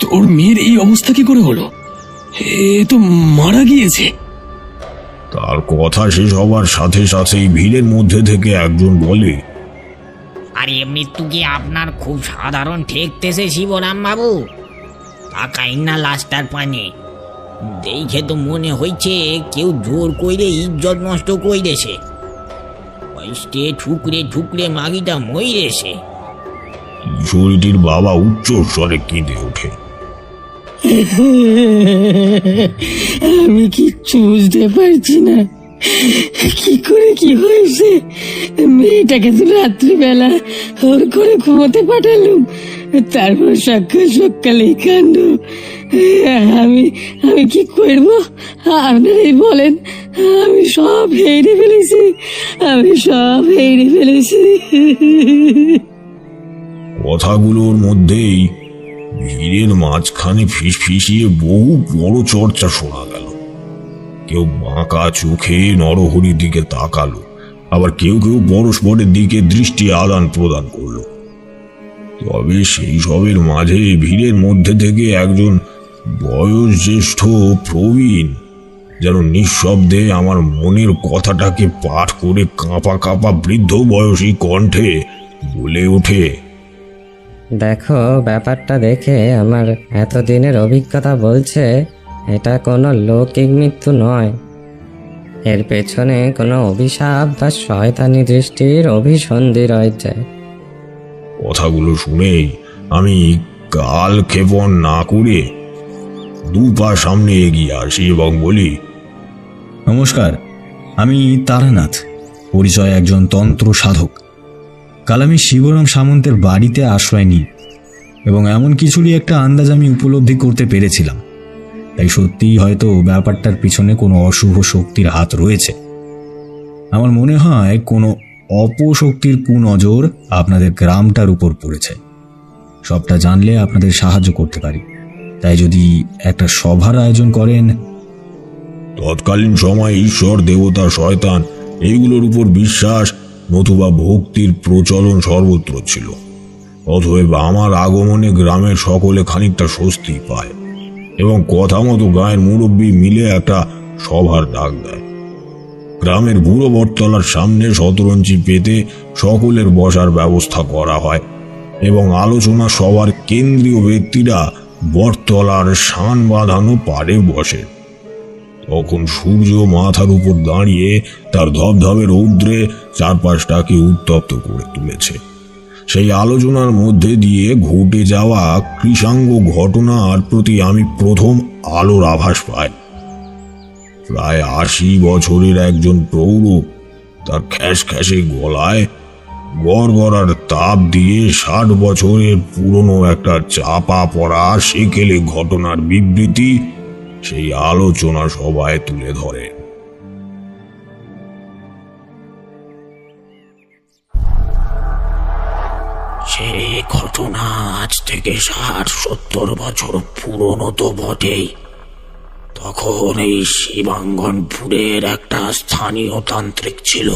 তোর মেয়ের এই অবস্থা কি করে হলো? এ তো মারা গিয়েছে। তার কথা শেষ হবার সাথে সাথেই ভিড়ের মধ্যে থেকে একজন বলে, আরে মৃত্যু কি আপনার খুব সাধারণ ঠেকতেছে শিবরাম বাবু? তাকাই না লাশটার পানে, দেখে তো মনে হইছে কেউ জোর কইরে ইজ্জত নষ্ট কইরেছে। কষ্টে ঠুকরে ঠুকরে মাগিটা মইরেছে। কিশোরীটির বাবা উচ্চ স্বরে কেঁদে ওঠে, আমি কিচ্ছু বুঝতে পারছি না, কি করে কি হয়েছে। মেয়েটাকে তো রাত্রিবেলা ওর করে ঘুমোতে পাঠালুম, তারপর সকালে কাণ্ড। আমি আমি কি করব আপনারাই বলেন। আমি সব হেরে ফেলেছি। কথাগুলোর মধ্যেই ভিড়ের মাঝখানে ফিসফিসিয়ে বহু বড় চর্চা শোনা গেল। কেউ বাঁকা চোখে নরহরির দিকে তাকালো, আবার কেউ কেউ পরস্পরের দিকে দৃষ্টি আদান প্রদান করলো। তবে সেই সবের মাঝে ভিড়ের মধ্যে থেকে একজন বয়োজ্যেষ্ঠ প্রবীণ যেন নিঃশব্দে আমার মনের কথাটাকে পাঠ করে কাঁপা কাঁপা বৃদ্ধ বয়সী কণ্ঠে বলে ওঠে, দেখো, ব্যাপারটা দেখে আমার এতদিনের অভিজ্ঞতা বলছে এটা কোনো লৌকিক মৃত্যু নয়। এর পেছনে কোনো অভিশাপ বা শয়তানি দৃষ্টির অভিসন্ধি রয়েছে। কথাগুলো শুনেই আমি কাল ক্ষেপণ না করে 2 পা সামনে এগিয়ে আসি এবং বলি, নমস্কার, আমি তারানাথ, পরিচয় একজন তন্ত্র সাধক। কাল আমি শিবরাম সামন্তের বাড়িতে আশ্রয় নিই এবং এমন কিছুরই একটা আন্দাজ আমি উপলব্ধি করতে পেরেছিলাম। তাই সত্যিই হয়তো ব্যাপারটার পিছনে কোনো অশুভ শক্তির হাত রয়েছে। আমার মনে হয় কোনো অপশক্তির কুনজর আপনাদের গ্রামটার উপর পড়েছে। সবটা জানলে আপনাদের সাহায্য করতে পারি। তাই যদি একটা সভার আয়োজন করেন। তৎকালীন সময় ঈশ্বর, দেবতা, শয়তান এইগুলোর উপর বিশ্বাস নতুবা ভক্তির প্রচলন সর্বত্র ছিল। অতএব আমার আগমনে গ্রামের সকলে খানিকটা স্বস্তি পায় এবং কথা মতো গায়ের মুরব্বী মিলে একটা সভার ডাক দেয়। গ্রামের বুড়ো বটতলার সামনে শতরঞ্চি পেতে সকলের বসার ব্যবস্থা করা হয় এবং আলোচনা সবার কেন্দ্রীয় ব্যক্তিরা বটতলার শান বাঁধানো পাড়ে বসে। তখন সূর্য মাথার উপর দাঁড়িয়ে তার ধবধবে রৌদ্রে চারপাশটাকে উত্তপ্ত করে তুলেছে। সেই আলোচনার মধ্যে দিয়ে ঘটে যাওয়া কৃষাঙ্গ ঘটনার প্রতি আমি প্রথম আলোর আভাস পাই। প্রায় 80 বছরের একজন প্রৌঢ় তার খ্যাসখ্যাসে গলায় গড়গড়ার তাপ দিয়ে 60 বছরের পুরনো একটা চাপা পড়া সেকেলে ঘটনার বিবৃতি সেই আলোচনা সভায় তুলে ধরে। সেই ঘটনা আজ থেকে 60-70 বছর পুরনো তো বটেই। তখন এই শিবাঙ্গনপুরের একটা স্থানীয় তান্ত্রিক ছিল,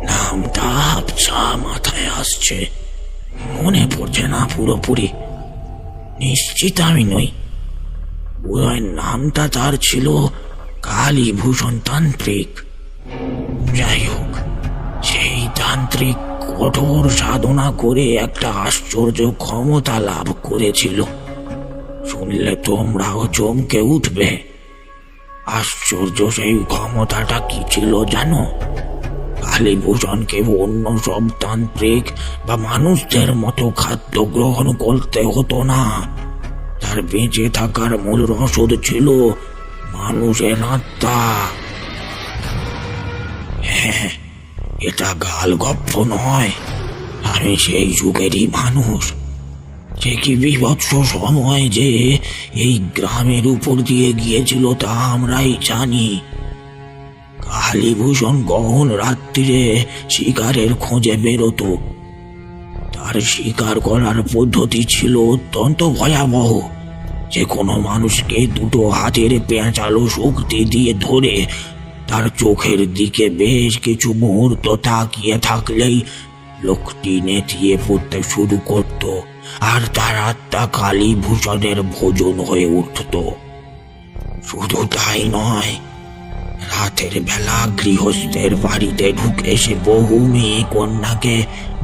নামটা আবছা মাথায় আসছে, মনে পড়ছে না পুরোপুরি, নিশ্চিত আমি নই। বোধহয় নামটা তার ছিল কালীভূষণ তান্ত্রিক। যাই হোক, সেই তান্ত্রিক কঠোর সাধনা করে একটা আশ্চর্য ক্ষমতা লাভ করেছিল। শুনলে তোমরাও চমকে উঠবে। আশ্চর্য সেই ক্ষমতাটা কি ছিল জানো? কালীভূষণকে অন্য সব তান্ত্রিক বা মানুষদের মতো খাদ্য গ্রহণ করতে হতো না। তার বেঁচে থাকার মূল রসদ ছিল মানুষের আত্মা। হ্যাঁ, এটা গালগপ্প নয়, আমি সেই যুগেরই মানুষ। সে কি বিভৎস সময় যে এই গ্রামের উপর দিয়ে গিয়েছিল তা আমরাই জানি। কালীভূষণ গহন রাত্রিরে শিকারের খোঁজে বেরোতো। তার শিকার করার পদ্ধতি ছিল অত্যন্ত ভয়াবহ। যে কোনো মানুষকে 2 হাতের পেঁচালো শক্তি দিয়ে ধরে তার চোখের দিকে বেশ কিছু মুহূর্ত তাকিয়ে থাকলেই লোকটি নেতিয়ে পড়তে শুরু করত আর তার আত্মা কালীভূষণের ভোজন হয়ে উঠত। শুধু তাই নয়, রাতের বেলা গৃহস্থের বাড়িতে ঢুকে সে বহু মেয়ে কন্যাকে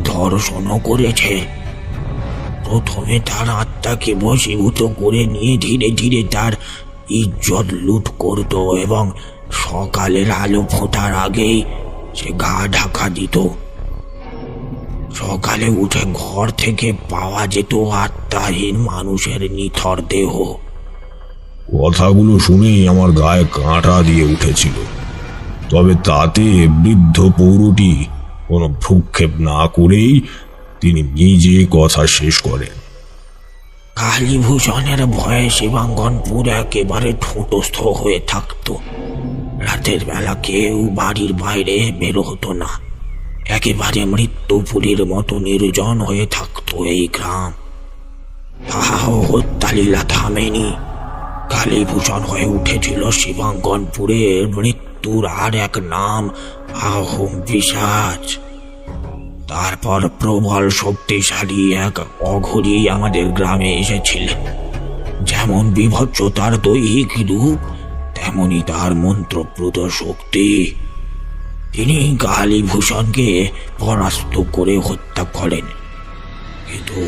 ধর্ষণও করেছে। প্রথমে তার আত্মাকে বশীভূত করে নিয়ে ধীরে ধীরে তার ইজ্জত লুট করত এবং সকালের আলো ফোটার আগেই সে গা ঢাকা দিত। সকালে উঠে ঘর থেকে পাওয়া যেত আত্মাহীন মানুষের নিথর দেহ। কথাগুলো শুনেই আমার গায়ে কাঁটা দিয়ে উঠেছিল। তবে তাতে বৃদ্ধ পৌরটি কোনো ভ্রুক্ষেপ না করেই তিনি নিজে কথা শেষ করেন। কালীভূষণের ভয়ে শিবাঙ্গনপুর একেবারে ঠোঁটস্থ হয়ে থাকত। রাতের বেলা কেউ বাড়ির বাইরে বের হতো না। একেবারে মৃত্যুপুরীর মতো নির্জন হয়ে থাকতো এই গ্রাম। হত্যালীলা থামেনি। কালীভূষণ হয়ে উঠেছিল শিবাঙ্গনপুরের মৃত্যুর আর এক নাম, আহোম পিশাচ। তারপর প্রবল শক্তিশালী এক অঘরী আমাদের গ্রামে এসেছিলেন। যেমন বিভৎসতার দৈহিক রূপ, তেমনি তার মন্ত্রপ্রদ শক্তি। তিনি কালীভূষণকে পরাস্ত করে হত্যা করেন। কিন্তু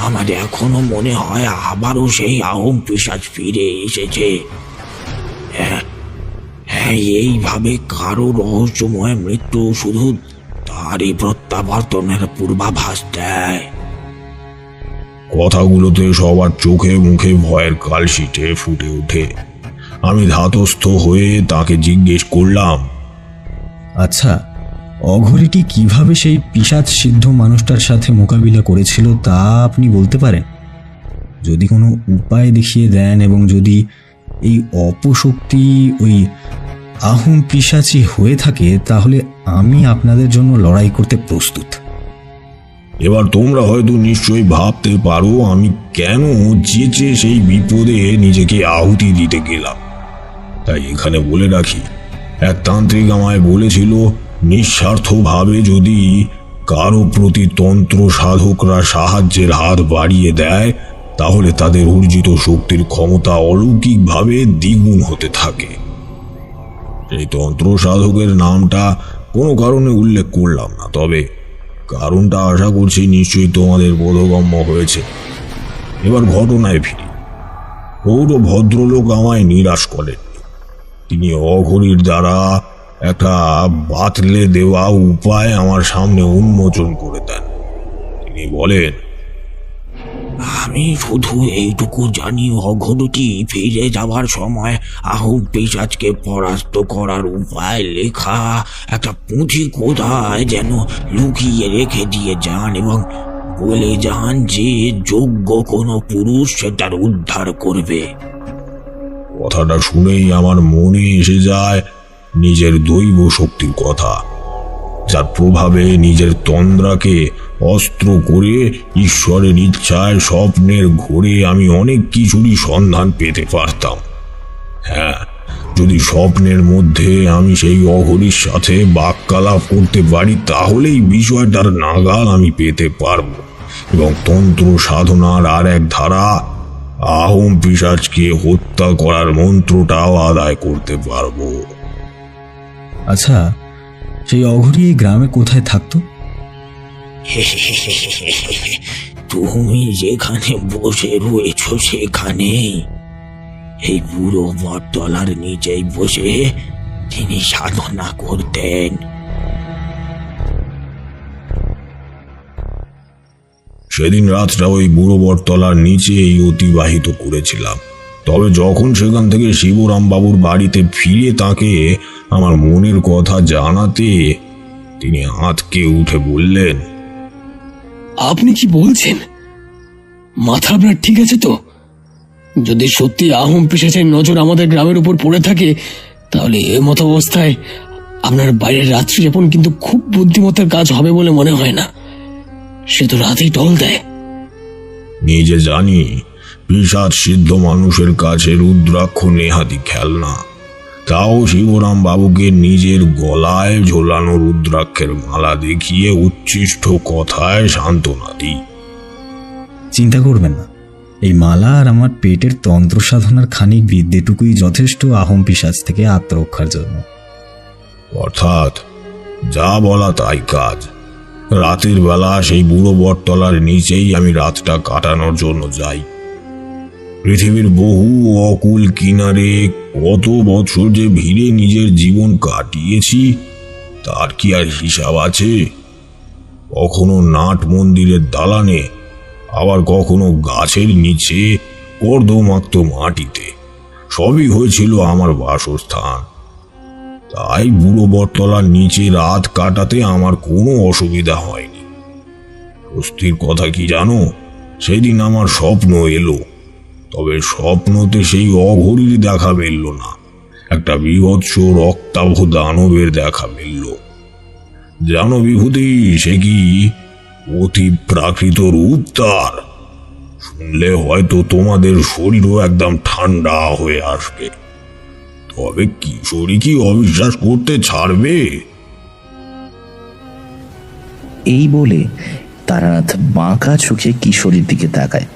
আমার এখনো মনে হয় আবারও সেই আহোম পিশাচ ফিরে এসেছে। হ্যাঁ, এইভাবে কারো রহস্যময় মৃত্যু শুধু তারই প্রত্যাবর্তনের পূর্বাভাস দেয়। কথাগুলোতে সবার চোখে মুখে ভয়ের কালশিটে ফুটে ওঠে। আমি ধাতস্থ হয়ে তাকে জিজ্ঞেস করলাম, আচ্ছা, অঘরীটি কিভাবে সেই পিশাচ সিদ্ধ মানুষটার সাথে মোকাবিলা করেছিল তা আপনি বলতে পারেন? যদি কোনো উপায় দেখিয়ে দেন, এবং যদি এই অপশক্তি ওই আহোম পিশাচি হয়ে থাকে, তাহলে আমি আপনাদের জন্য লড়াই করতে প্রস্তুত। এবার তোমরা হয়তো নিশ্চয়ই ভাবতে পারো আমি কেন চেঁচে সেই বিপদে নিজেকে আহুতি দিতে গেলাম। তাই এখানে বলে রাখি, এক তান্ত্রিক আমায় বলেছিল, নিঃস্বার্থভাবে যদি কারো প্রতি তন্ত্র সাধকরা সাহায্যের হাত বাড়িয়ে দেয়, তাহলে তাদের অর্জিত শক্তির ক্ষমতা অলৌকিকভাবে দ্বিগুণ হতে থাকে। সেই তন্ত্র সাধকের নামটা কোনো কারণে উল্লেখ করলাম না, তবে কারণটা আশা করছি নিশ্চয়ই তোমাদের বোধগম্য হয়েছে। এবার ঘটনায় ফিরি। ওরও ভদ্রলোক আমায় নিরাশ করেন। তিনি অঘরীর দ্বারা একটা বাতলে দেওয়া উপায় আমার সামনে উন্মোচন করে দেন। তিনি বলেন, আমি শুধু এইটুকু জানি, অঘরীটি ফিরে যাওয়ার সময় আহোম পিশাচকে পরাস্ত করার উপায় লেখা একটা পুঁথি কোথায় যেন লুকিয়ে রেখে দিয়ে যান, এবং বলে যান যে যোগ্য কোনো পুরুষ সেটার উদ্ধার করবে। কথাটা শুনেই আমার মনে এসে যায় নিজের দৈব শক্তির কথা, যার প্রভাবে নিজের তন্দ্রাকে অস্ত্র করে ঈশ্বরের ইচ্ছায় স্বপ্নের ঘোরে আমি অনেক কিছুরই সন্ধান পেতে পারতাম। হ্যাঁ, যদি স্বপ্নের মধ্যে আমি সেই অঘরীর সাথে বাক্যালাপ করতে পারি, তাহলেই বিষয়টার নাগাল আমি পেতে পারব, এবং তন্ত্র সাধনার আর এক ধারা, আহোম পিশাচকে হত্যা করার মন্ত্রটাও আদায় করতে পারবো। আচ্ছা, সেই অঘরী এই গ্রামে কোথায় থাকতো? তুমি যেখানে বসে রয়েছ সেখানেই। এই বুড়ো বটতলার নিচেই বসে তিনি সাধনা করতেন। সেদিন রাতটা ওই বুড়ো বটতলার নিচেই অতিবাহিত করেছিলাম। তবে যখন সেখান থেকে শিবরাম বাবুর বাড়িতে ফিরে তাকে আমার মনের কথা জানাতে, তিনি আঁতকে উঠে বললেন, আপনি কি বলছেন? মাথা আপনার ঠিক আছে তো? যদি সত্যি আহোম পিশাচের নজর আমাদের গ্রামের উপর পড়ে থাকে, তাহলে এ মতো অবস্থায় আপনার বাইরের রাত্রি যাপন কিন্তু খুব বুদ্ধিমত্তার কাজ হবে বলে মনে হয় না। সে তো রাতেই টল দেয়। নিজে জানি পিশাচ সিদ্ধ মানুষের কাছে রুদ্রাক্ষ নেহাতি খেলনা, তাও শিবরাম বাবুকে নিজের গলায় ঝোলানো রুদ্রাক্ষের মালা দেখিয়ে উচ্ছিষ্ট কথায় সান্ত্বনা দিই। চিন্তা করবেন না, এই মালা আর আমার পেটের তন্ত্র সাধনার খানিক বিদ্যেটুকুই যথেষ্ট আহোম পিশাচ থেকে আত্মরক্ষার জন্য। অর্থাৎ যা বলা তাই কাজ। রাতের বেলা সেই বুড়ো বটতলার নিচেই আমি রাতটা কাটানোর জন্য যাই। পৃথিবীর বহু অকুল কিনারে কত বছর যে ভিড়ে নিজের জীবন কাটিয়েছি তার কি আর হিসাব আছে? কখনো নাট মন্দিরের দালানে, আবার কখনো গাছের নিচে, কর্দমাক্ত মাটিতে, সবই হয়েছিল আমার বাসস্থান। তাই বুড়ো বটতলার নিচে রাত কাটাতে আমার কোনো অসুবিধা হয়নি। স্বস্তির কথা কি জানো, সেদিন আমার স্বপ্ন এলো। তবে স্বপ্নতে সেই অঘরীর দেখা মিলল না, একটা বীভৎস রক্তাভ দানবের দেখা মিলল। জানো বিভূতি, সে কি অতি প্রাকৃত রূপ তার! শুনলে হয়তো তোমাদের শরীরও একদম ঠান্ডা হয়ে আসবে। তবে কিশোরী কি অবিশ্বাস করতে ছাড়বে? এই বলে তারানাথ বাঁকা চোখে কিশোরীর দিকে তাকায়।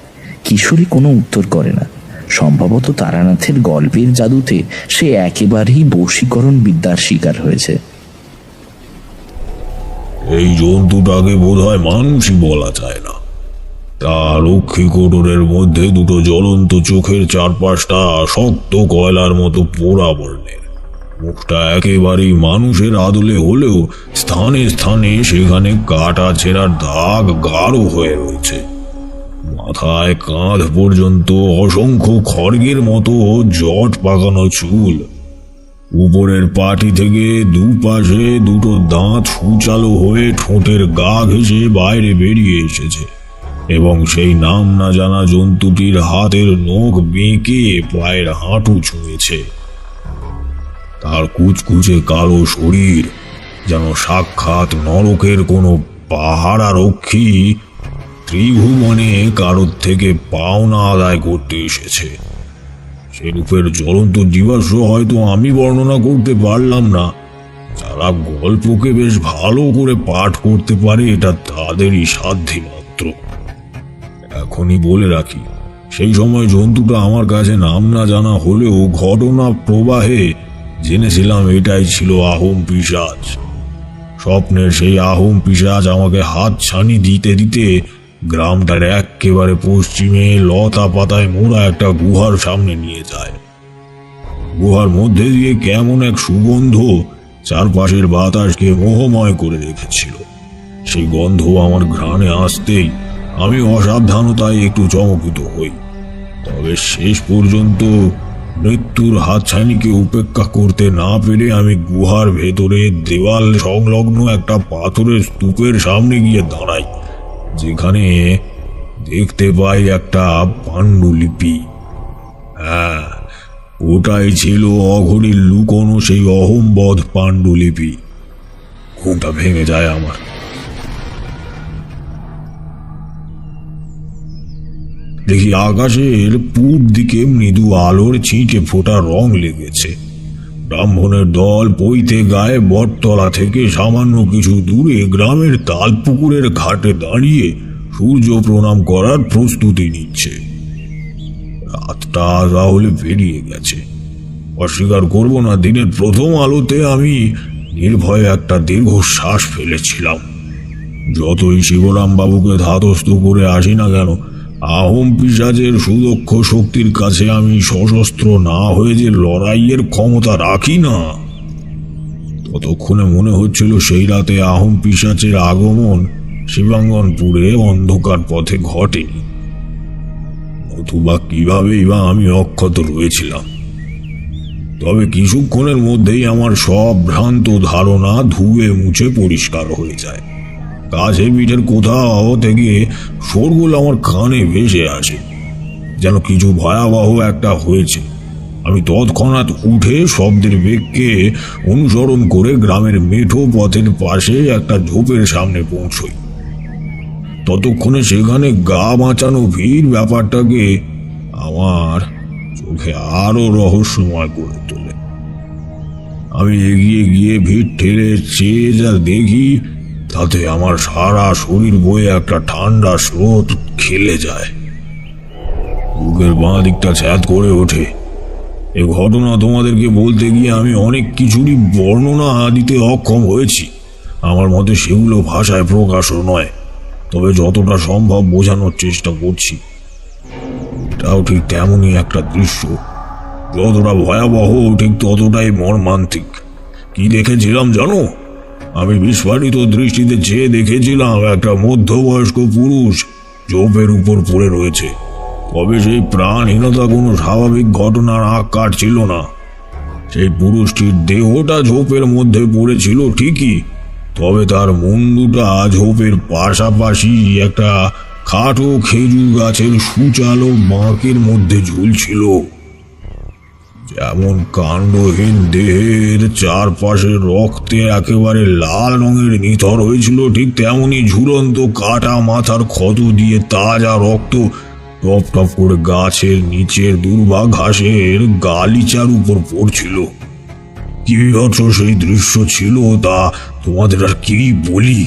কিশোরী কোনো উত্তর করে না। সম্ভবত তারানাথের গল্পের জাদুতে সে একেবারেই বশীকরণ বিদ্যার শিকার হয়েছে। এই জন্তুটাকে বোধহয় মানুষই বলা যায় না। তার রক্ষী কোটরের মধ্যে দুটো জ্বলন্ত চোখের চারপাশটা শক্ত কয়লার মতো পোড়া বর্ণের। মুখটা একেবারেই মানুষের আদলে হলেও স্থানে স্থানে সেখানে কাটা ছেঁড়ার দাগ গাঢ় হয়ে রয়েছে। মাথায় কাঁধ পর্যন্ত অসংখ্য খড়গের মতো জট পাকানো চুল। উপরের পাটি থেকে দুপাশে দুটো দাঁত সুচালো হয়ে ঠোঁটের গা ঘেঁষে বাইরে বেরিয়ে এসেছে এবং সেই নাম না জানা জন্তুটির হাতের নখ বেঁকে পায়ের হাঁটু ছুঁয়েছে। তার কুচকুচে কালো শরীর যেন সাক্ষাৎ নরকের কোনো পাহারা রক্ষী ত্রিভুবনে কারোর থেকে পাওনা আদায় করতে এসেছে। সে রূপের জ্বলন্ত জীবাশ্ম হয়তো আমি বর্ণনা করতে পারলাম না। যারা গল্পকে বেশ ভালো করে পাঠ করতে পারে এটা তাদেরই সাধ্যি মাত্র। এখনই বলে রাখি, সেই সময় জন্তুটা আমার কাছে নাম না জানা হলেও ঘটনা প্রবাহে জেনেছিলাম এটাই ছিল আহোম পিশাচ। স্বপ্নের সেই আহোম পিশাচ আমাকে হাত ছানি দিতে দিতে গ্রামটার একেবারে পশ্চিমে লতা পাতায় মোড়া একটা গুহার সামনে নিয়ে যায়। গুহার মধ্যে দিয়ে কেমন এক সুগন্ধ চারপাশের বাতাসকে মোহময় করে রেখেছিল। সেই গন্ধ আমার ঘ্রাণে আসতেই আমি অসাবধানতায় একটু চমকিত হই। তবে শেষ পর্যন্ত মৃত্যুর হাতছানিকে উপেক্ষা করতে না পেরে আমি গুহার ভেতরে দেওয়াল সংলগ্ন একটা পাথরের স্তূপের সামনে গিয়ে দাঁড়াই, যেখানে দেখতে পাই একটা পাণ্ডুলিপি। হ্যাঁ, ওটাই ছিল অঘরীর লুকোনো সেই অহম্বদ পাণ্ডুলিপি। ঘুমটা ভেঙে যায় আমার। দেখি আকাশের পূব দিকে মৃদু আলোর ছিটে ফোটা রং লেগেছে। ব্রাহ্মণের দল পৈতে গায়ে বটতলা থেকে সামান্য কিছু দূরে গ্রামের তালপুকুরের ঘাটে দাঁড়িয়ে সূর্য প্রণাম করার প্রস্তুতি নিচ্ছে। রাতটা তাহলে পেরিয়ে গেছে। অস্বীকার করব না, দিনের প্রথম আলোতে আমি নির্ভয়ে একটা দীর্ঘশ্বাস ফেলেছিলাম। যতই শিবরাম বাবুকে ধাতস্থ করে আসি না কেন, আহোম পিশাচের সুদক্ষ শক্তির কাছে আমি সশস্ত্র না হয়ে যে লড়াইয়ের ক্ষমতা রাখি না। ততক্ষণে মনে হচ্ছিল সেই রাতে আহোম পিশাচের আগমন শিবাঙ্গনপুরে অন্ধকার পথে ঘটেনি, অথবা কিভাবেই বা আমি অক্ষত রয়েছিলাম। তবে কিছুক্ষণের মধ্যেই আমার সব ভ্রান্ত ধারণা ধুয়ে মুছে পরিষ্কার হয়ে যায়। কাছে পিঠের কোথাও থেকে শোরগোল আমার কানে ভেসে আসে, যেন কিছু ভয়াবহ একটা হয়েছে। আমি তৎক্ষণাৎ উঠে শব্দের বেগকে অনুসরণ করে গ্রামের মেঠো পথের পাশে একটা ঝোপের সামনে পৌঁছই। ততক্ষণে সেখানে গা বাঁচানো ভিড় ব্যাপারটাকে আমার চোখে আরো রহস্যময় করে তোলে। আমি এগিয়ে গিয়ে ভিড় ঠেলে চেয়ে যা দেখি, তাতে আমার সারা শরীর বয়ে একটা ঠান্ডা স্রোত খেলে যায়। বুকের বাঁ দিকটা ছ্যাদ করে ওঠে। এ ঘটনা তোমাদেরকে বলতে গিয়ে আমি অনেক কিছুরই বর্ণনা দিতে অক্ষম হয়েছি। আমার মতে সেগুলো ভাষায় প্রকাশও নয়, তবে যতটা সম্ভব বোঝানোর চেষ্টা করছি। এটাও ঠিক তেমনই একটা দৃশ্য, যতটা ভয়াবহ ঠিক ততটাই মর্মান্তিক। কি দেখেছিলাম জানো? আমি বিস্ফারিত দৃষ্টিতে চেয়ে দেখেছিলাম একটা মধ্যবয়স্ক পুরুষ ঝোপের উপর পড়ে রয়েছে। তবে সেই প্রাণহীনতা কোনো স্বাভাবিক ঘটনার আগ কাটছিল না। সেই পুরুষটির দেহটা ঝোপের মধ্যে পড়েছিল ঠিকই, তবে তার মুন্ডুটা ঝোপের পাশাপাশি একটা খাটো খেজুর গাছের সুচালো বাঁকের মধ্যে ঝুলছিল। যেমন কাণ্ডহীন দেহের চারপাশে রক্তে একেবারে লাল রঙের নিথর হয়েছিল, ঠিক তেমনি ঝুলন্ত কাটা মাথার ক্ষত দিয়ে তাজা রক্ত টপ টপ করে গাছের নিচের দুর্বা ঘাসের গালিচার উপর পড়ছিল। কি বিভৎস সেই দৃশ্য ছিল তা তোমাদের আর কি বলি।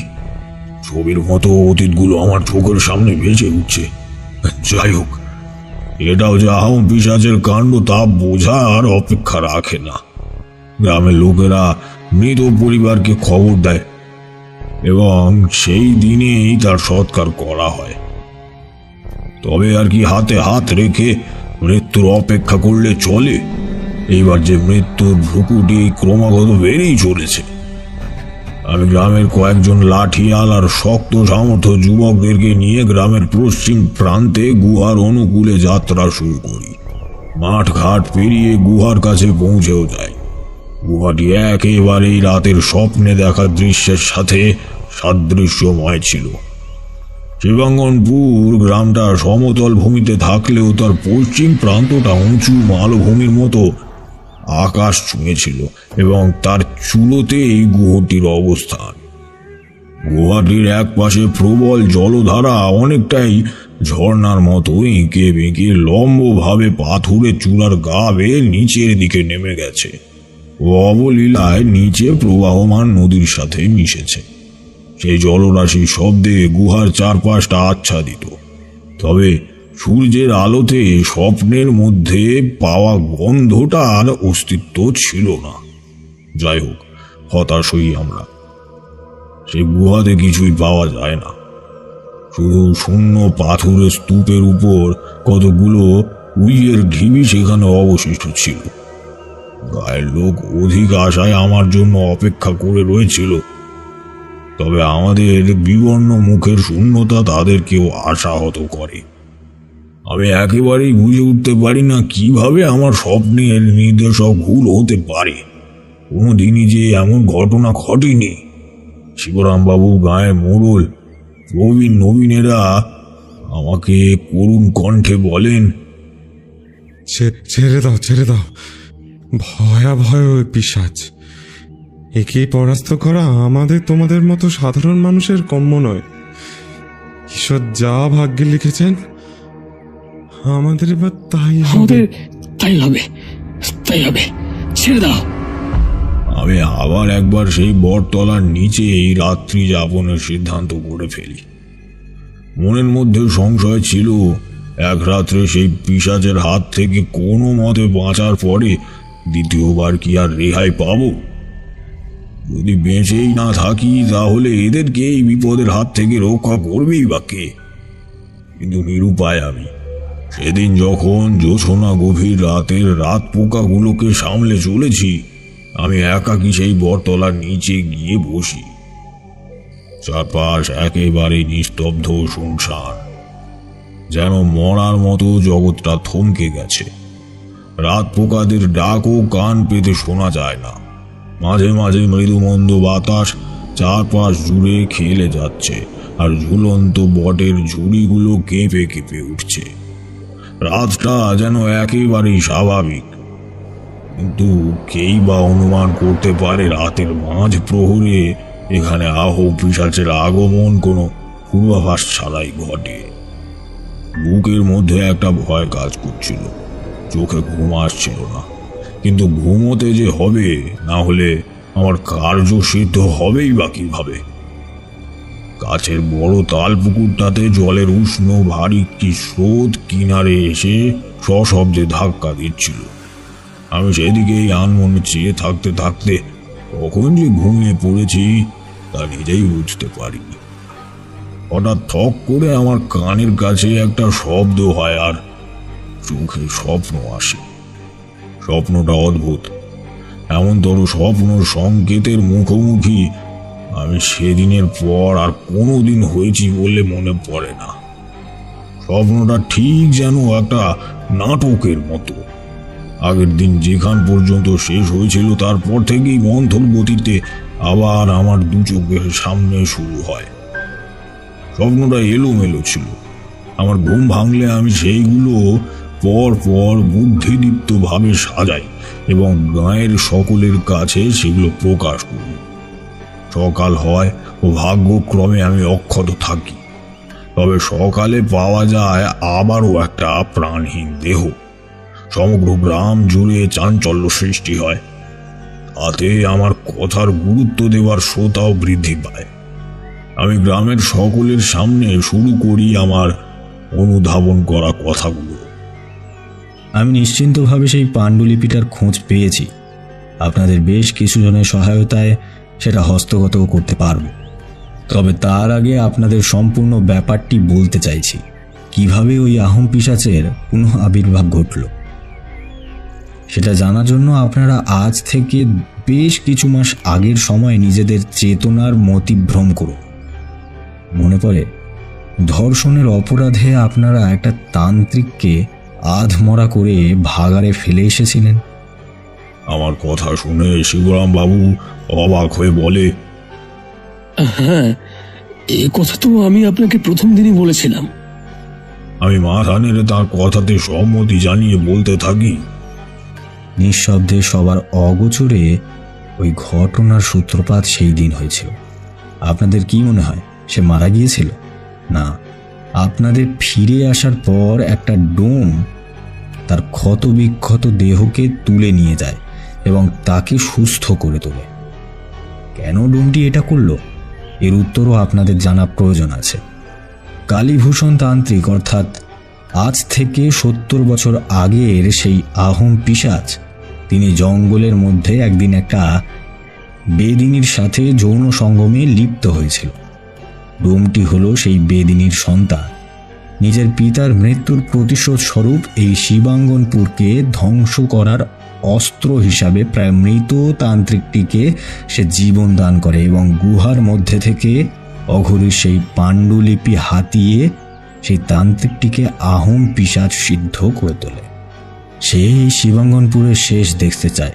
ছবির মতো অতীতগুলো আমার চোখের সামনে ভেসে উঠছে। যাই হোক, এটাও যে আহম পিশাচের কাণ্ড তা বোঝার অপেক্ষা রাখে না। গ্রামের লোকেরা মৃত পরিবারকে খবর দেয় এবং সেই দিনেই তার সৎকার করা হয়। তবে আর কি হাতে হাত রেখে মৃত্যুর অপেক্ষা করলে চলে? এইবার যে মৃত্যুর ভ্রুকুটি ক্রমাগত বেড়েই চলেছে। আমি গ্রামের কয়েকজন লাঠিয়াল আর শক্ত সামর্থ্য যুবকদেরকে নিয়ে গ্রামের পশ্চিম প্রান্তে গুহার অনুকূলে যাত্রা শুরু করি। মাঠ ঘাট পেরিয়ে গুহার কাছে পৌঁছেও যায়। গুহাটি একেবারেই রাতের স্বপ্নে দেখা দৃশ্যের সাথে সাদৃশ্যময় ছিল। শিবাঙ্গনপুর গ্রামটা সমতল ভূমিতে থাকলেও তার পশ্চিম প্রান্তটা উঁচু মালভূমির মতো আকাশ ছুঁয়েছিল এবং তার চুলোতেই গুহাটির অবস্থান। গুহাটির এক পাশে প্রবল জলধারা অনেকটাই ঝর্ণার মতো এঁকে বেঁকে লম্বভাবে পাথুরে চূড়ার গা বেয়ে নিচের দিকে নেমে গেছে ও অবলীলায় নিচে প্রবাহমান নদীর সাথে মিশেছে। সেই জলরাশির শব্দে গুহার চারপাশটা আচ্ছাদিত। তবে সূর্যের আলোতে স্বপ্নের মধ্যে পাওয়া গন্ধটার অস্তিত্ব ছিল না। যাই হোক, হতাশ হই আমরা। সেই গুহাতে কিছুই পাওয়া যায় না, শুধু শূন্য পাথরের স্তূপের উপর কতগুলো উইয়ের ঢিবি সেখানে অবশিষ্ট ছিল। গায়ের লোক অধিক আশায় আমার জন্য অপেক্ষা করে রয়েছিল, তবে আমাদের বিবর্ণ মুখের শূন্যতা তাদেরকেও আশাহত করে। আমি একেবারেই বুঝে উঠতে পারি না কিভাবে আমার স্বপ্নের নির্দেশক ভুল হতে পারে। কোনোদিনই যে এমন ঘটনা ঘটেনি। শিবরামবাবু, গায়ের মোড়ল, প্রবীণ নবীনেরা আমাকে করুণ কণ্ঠে বলেন, ছেড়ে দাও, ভয়াভয় ওই পিশাচ। একে পরাস্ত করা আমাদের তোমাদের মতো সাধারণ মানুষের কর্ম নয়। ঈশ্বর যা ভাগ্যে লিখেছেন আমাদের এবার তাই হবে। ছেড়ে দাও। আমি আবার একবার সেই বটতলার নিচে এই রাত্রি যাপনের সিদ্ধান্ত করে ফেলি। মনের মধ্যে সংশয় ছিল, এক রাত্রে সেই পিশাচের হাত থেকে কোনো মতে বাঁচার পরে দ্বিতীয়বার কি আর রেহাই পাবো? যদি বেঁচেই না থাকি তাহলে এদেরকে এই বিপদের হাত থেকে রক্ষা করবেই বা কে? কিন্তু নিরুপায় আমি। সেদিন যখন জোছনা গভীর রাতের রাত পোকাগুলোকে সামলে চলেছি, আমি একাকী সেই বটতলার নিচে গিয়ে বসি। চারপাশ একেবারে নিস্তব্ধ শুনশান, যেন মরার মতো জগৎটা থমকে গেছে। রাত পোকাদের ডাকও কান পেতে শোনা যায় না। মাঝে মাঝে মৃদুমন্দ বাতাস চারপাশ জুড়ে খেলে যাচ্ছে আর ঝুলন্ত বটের ঝুড়িগুলো কেঁপে কেঁপে উঠছে। রাতটা যেন একেবারেই স্বাভাবিক, কিন্তু কেই বা অনুমান করতে পারে রাতের মাঝ প্রহরে এখানে পিশাচের আগমন কোনো পূর্বাভাস ছাড়াই ঘটে। বুকের মধ্যে একটা ভয় কাজ করছিল, চোখে ঘুম আসছিল না। কিন্তু ঘুমোতে যে হবে, না হলে আমার কার্য সিদ্ধ হবেই বা কিভাবে? কাছের বড় তাল পুকুরটাতে জলের উষ্ণ ভারী কি স্রোত কিনারে এসে সশব্দে ধাক্কা দিচ্ছিল। আমি সেদিকেই আনমনে চেয়ে থাকতে থাকতে কখন যে ঘুমিয়ে পড়েছি তা নিজেই বুঝতে পারিনি। হঠাৎ ঠক করে আমার কানের কাছে একটা শব্দ হয় আর চোখে স্বপ্ন আসে। স্বপ্নটা অদ্ভুত, এমনতর স্বপ্ন সংকেতের মুখোমুখি আমি সেদিনের পর আর কোনোদিন হয়েছি বলে মনে পড়ে না। স্বপ্নটা ঠিক যেন একটা নাটকের মতো। আগের দিন যেখান পর্যন্ত শেষ হয়েছিল তারপর থেকেই মন্থর গতিতে আবার আমার দু চোখের সামনে শুরু হয়। স্বপ্নটা এলোমেলো ছিল। আমার ঘুম ভাঙলে আমি সেইগুলো পর পর বুদ্ধিদীপ্তভাবে সাজাই এবং গাঁয়ের সকলের কাছে সেগুলো প্রকাশ করি। সকাল হয় ও ভাগ্যক্রমে আমি অক্ষত থাকি। তবে সকালে পাওয়া যায় আবারও একটা প্রাণহীন দেহ। সমগ্র গ্রাম জুড়ে চাঞ্চল্য সৃষ্টি হয়। তাতে আমার কথার গুরুত্ব দেওয়ার শ্রোতাও বৃদ্ধি পায়। আমি গ্রামের সকলের সামনে শুরু করি আমার অনুধাবন করা কথাগুলো। আমি নিশ্চিন্তভাবে সেই পাণ্ডুলিপিটার খোঁজ পেয়েছি। আপনাদের বেশ কিছু জনের সহায়তায় সেটা হস্তগতও করতে পারব। তবে তার আগে আপনাদের সম্পূর্ণ ব্যাপারটি বলতে চাইছি, কিভাবে ওই আহোম পিশাচের পুনঃ আবির্ভাব ঘটল। সেটা জানার জন্য আপনারা আজ থেকে বেশ কিছু মাস আগের সময় নিজেদের চেতনার মতিভ্রম করুন। মনে পড়ে ধর্ষণের অপরাধে আপনারা একটা তান্ত্রিককে আধমরা করে ভাগাড়ে ফেলে এসেছিলেন। আমার কথা শুনে শিবরাম বাবু অবাক হয়ে বলে, হ্যাঁ, এ কথা তো আমি আপনাকে প্রথম দিনই বলেছিলাম। আমি মাথা নেড়ে তার কথাতে সম্মতি জানিয়ে বলতে থাকি, নিঃশব্দে সবার অগোচরে ওই ঘটনার সূত্রপাত সেই দিন হয়েছিল। আপনাদের কি মনে হয় সে মারা গিয়েছিল? না, আপনাদের ফিরে আসার পর একটা ডোম তার ক্ষতবিক্ষত দেহকে তুলে নিয়ে যায় এবং তাকে সুস্থ করে তোলে। কেন ডোমটি এটা করলো এর উত্তরও আপনাদের জানা প্রয়োজন আছে। কালীভূষণ তান্ত্রিক, অর্থাৎ আজ থেকে 70 বছর আগের সেই আহোম পিশাচ, তিনি জঙ্গলের মধ্যে একদিন একটা বেদিনীর সাথে যৌন সঙ্গমে লিপ্ত হয়েছিল। ডোমটি হলো সেই বেদিনীর সন্তান। নিজের পিতার মৃত্যুর প্রতিশোধ স্বরূপ এই শিবাঙ্গনপুরকে ধ্বংস করার অস্ত্র হিসাবে প্রায় মৃত তান্ত্রিকটিকে সে জীবন দান করে এবং গুহার মধ্যে থেকে অঘরীর সেই পাণ্ডুলিপি হাতিয়ে সেই তান্ত্রিকটিকে আহোম পিশাচ সিদ্ধ করে তোলে। সে এই শিবাঙ্গনপুরের শেষ দেখতে চায়।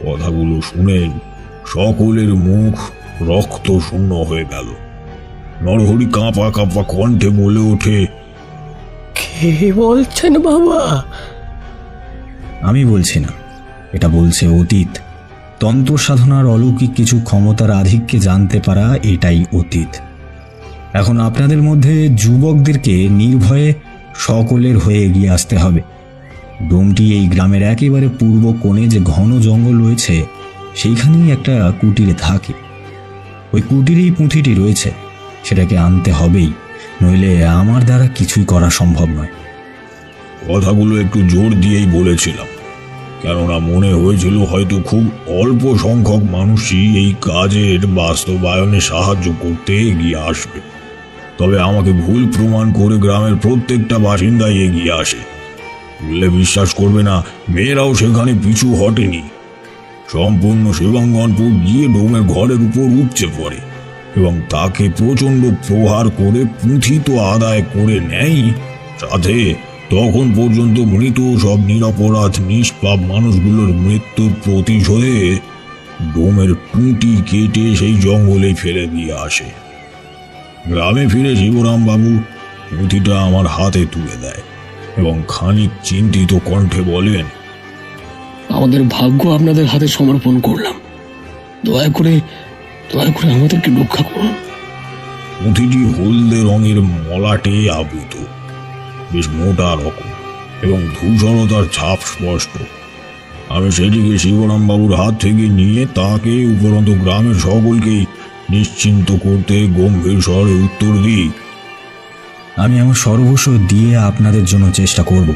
কথাগুলো শুনে সকলের মুখ রক্ত শূন্য হয়ে গেল। নরহরি কাঁপা কাঁপা কণ্ঠে বলে ওঠে, কে বলছেন বাবা? আমি বলছি না, এটা বলছে অতীত। তন্ত্র সাধনার অলৌকিক কিছু ক্ষমতার আধিক্যে জানতে পারা এটাই অতীত। এখন আপনাদের মধ্যে যুবকদেরকে নির্ভয়ে সকলের হয়ে এগিয়ে আসতে হবে। ডোমটি এই গ্রামের একেবারে পূর্ব কোণে যে ঘন জঙ্গল রয়েছে সেইখানেই একটা কুটিরে থাকে। ওই কুটিরেই পুঁথিটি রয়েছে, সেটাকে আনতে হবেই, নইলে আমার দ্বারা কিছুই করা সম্ভব নয়। কথাগুলো একটু জোর দিয়েই বলেছিলাম, কেননা মনে হয়েছিল হয়তো খুব অল্প সংখ্যক মানুষই এই কাজের বাস্তবায়নে সাহায্য করতে এগিয়ে আসবে। তবে আমাকে ভুল প্রমাণ করে গ্রামের প্রত্যেকটা বাসিন্দাই এগিয়ে আসে। বললে বিশ্বাস করবে না, মেয়েরাও সেখানে পিছু হটেনি। সম্পূর্ণ শিবাঙ্গনপুর গিয়ে ডোমের ঘরের উপর উপচে পড়ে এবং তাকে প্রচণ্ড প্রহার করে পুঁথি তো আদায় করে নেয়, সাথে তখন পর্যন্ত মৃত সব নিরপরাধ নিষ্পাপ মানুষগুলোর মৃত্যুর প্রতিশোধে ডোমের টুঁটি কেটে সেই জঙ্গলে ফেলে দিয়ে আসে। গ্রামে ফিরে শিবরাম বাবু পুঁথিটা আমার হাতে তুলে দেয় এবং খানিক চিন্তিত কণ্ঠে বলেন, আমাদের ভাগ্য আপনাদের হাতে সমর্পণ করলাম। দয়া করে আমাদেরকে রক্ষা করুন। পুঁথিটি হলদে রঙের মলাটে আবৃত, বেশ মোটা রকম এবং ধূসরতার ছাপ স্পষ্ট। আমি সেটিকে শিবরাম বাবুর হাত থেকে নিয়ে তাকে উপরন্ত গ্রামের সকলকেই নিশ্চিন্ত করতে গম্ভীর স্বরে উত্তর দিই, আমি আমার সর্বস্ব দিয়ে আপনাদের জন্য চেষ্টা করব।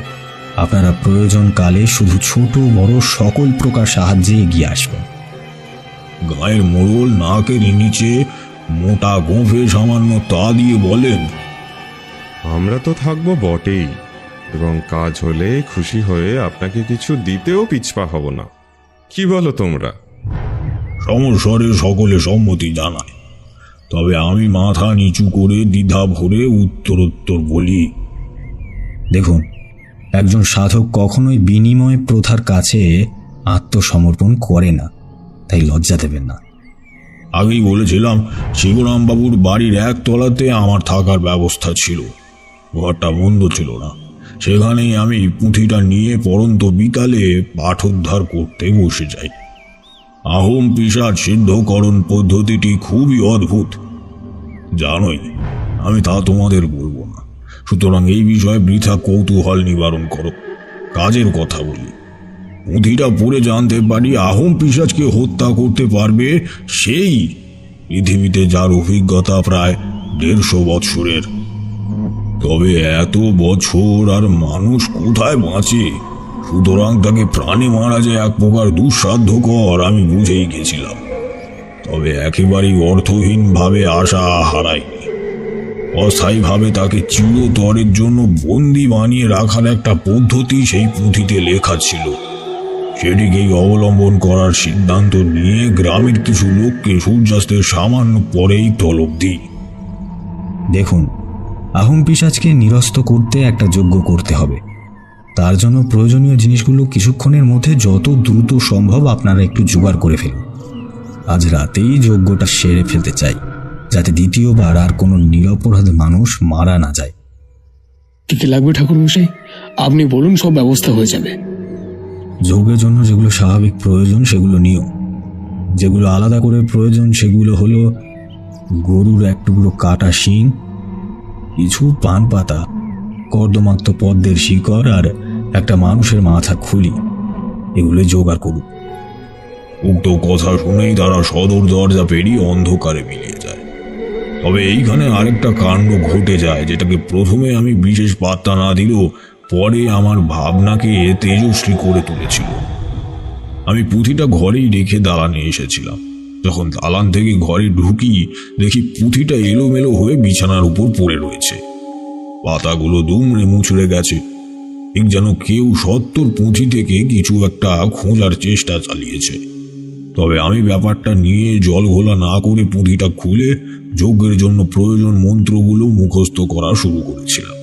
আপনারা প্রয়োজনকালে শুধু ছোট বড় সকল প্রকার সাহায্যে এগিয়ে আসবেন। গায়ের মোড়ল নাকের নিচে মোটা গোঁফে সামান্য তা দিয়ে বলেন, আমরা তো থাকবো বটেই, এবং কাজ হলে খুশি হয়ে আপনাকে কিছু দিতেও পিছপা হব না। কি বলো তোমরা? সমস্বরে সকলে সম্মতি জানায়। তবে আমি মাথা নিচু করে দ্বিধা ভরে উত্তরোত্তর বলি, দেখুন, একজন সাধক কখনোই বিনিময় প্রথার কাছে আত্মসমর্পণ করে না, তাই লজ্জা দেবেন না। আগেই বলেছিলাম শিবরাম বাবুর বাড়ির একতলাতে আমার থাকার ব্যবস্থা ছিল। ঘরটা বন্ধ ছিল না। সেখানেই আমি পুঁথিটা নিয়ে পরন্ত বিকালে পাঠোদ্ধার করতে বসে যাই। আহোম পিশাচ সিদ্ধকরণ পদ্ধতিটি খুবই অদ্ভুত, জানোই। আমি তা তোমাদের বলবো না, সুতরাং এই বিষয়ে বৃথা কৌতূহল নিবারণ করো। কাজের কথা বলি। পুঁথিটা পড়ে জানতে পারি আহোম পিশাচকে হত্যা করতে পারবে সেই পৃথিবীতে যার অভিজ্ঞতা প্রায় 150 বৎসরের। তবে এত বছর আর মানুষ কোথায় বাঁচে, সুতরাং তাকে প্রাণী মারা যায় এক প্রকার দুঃসাধ্যকর আমি বুঝেই গেছিলাম। তবে একেবারেই অর্থহীনভাবে আশা হারায়নি। অস্থায়ীভাবে তাকে চিরতরের জন্য বন্দি বানিয়ে রাখার একটা পদ্ধতি সেই পুঁথিতে লেখা ছিল। সেটিকেই অবলম্বন করার সিদ্ধান্ত নিয়ে গ্রামের কিছু লোককে সূর্যাস্তের সামান্য পরেই তলব দিই। দেখুন, আহোম পিশাচকে নিরস্ত করতে একটা যজ্ঞ করতে হবে। তার জন্য প্রয়োজনীয় জিনিসগুলো কিছুক্ষণের মধ্যে যত দ্রুত সম্ভব আপনারা একটু জোগাড় করে ফেলুন। আজ রাতেই যজ্ঞটা সেরে ফেলতে চাই, যাতে দ্বিতীয়বার আর কোনো নিরপরাধ মানুষ মারা না যায়। কি কি লাগবে ঠাকুরমশাই? আপনি বলুন, সব ব্যবস্থা হয়ে যাবে। যজ্ঞের জন্য যেগুলো স্বাভাবিক প্রয়োজন সেগুলো নিও। যেগুলো আলাদা করে প্রয়োজন সেগুলো হলো গরুর এক টুকরো কাটা শিং, কিছু পান পাতা, কর্দমাক্ত পদ্মের শিকড় আর একটা মানুষের মাথা খুলি। এগুলো জোগাড় করুন। উক্ত কথা শুনেই তারা সদর দরজা পেরিয়ে অন্ধকারে মিলিয়ে যায়। তবে এইখানে আরেকটা কাণ্ড ঘটে যায়, যেটাকে প্রথমে আমি বিশেষ পাত্তা না দিলেও পরে আমার ভাবনাকে তেজস্বী করে তুলেছিল। আমি পুঁথিটা ঘরেই রেখে দালানে এসেছিলাম। যখন দালান থেকে ঘরে ঢুকি, দেখি পুঁথিটা এলোমেলো হয়ে বিছানার উপর পড়ে রয়েছে। পাতাগুলো দুমড়ে মুচড়ে গেছে, ঠিক যেন কেউ সত্তর পুঁথি থেকে কিছু একটা খোঁজার চেষ্টা চালিয়েছে। তবে আমি ব্যাপারটা নিয়ে জল ঘোলা না করে পুঁথিটা খুলে যজ্ঞের জন্য প্রয়োজন মন্ত্রগুলো মুখস্থ করা শুরু করেছিলাম।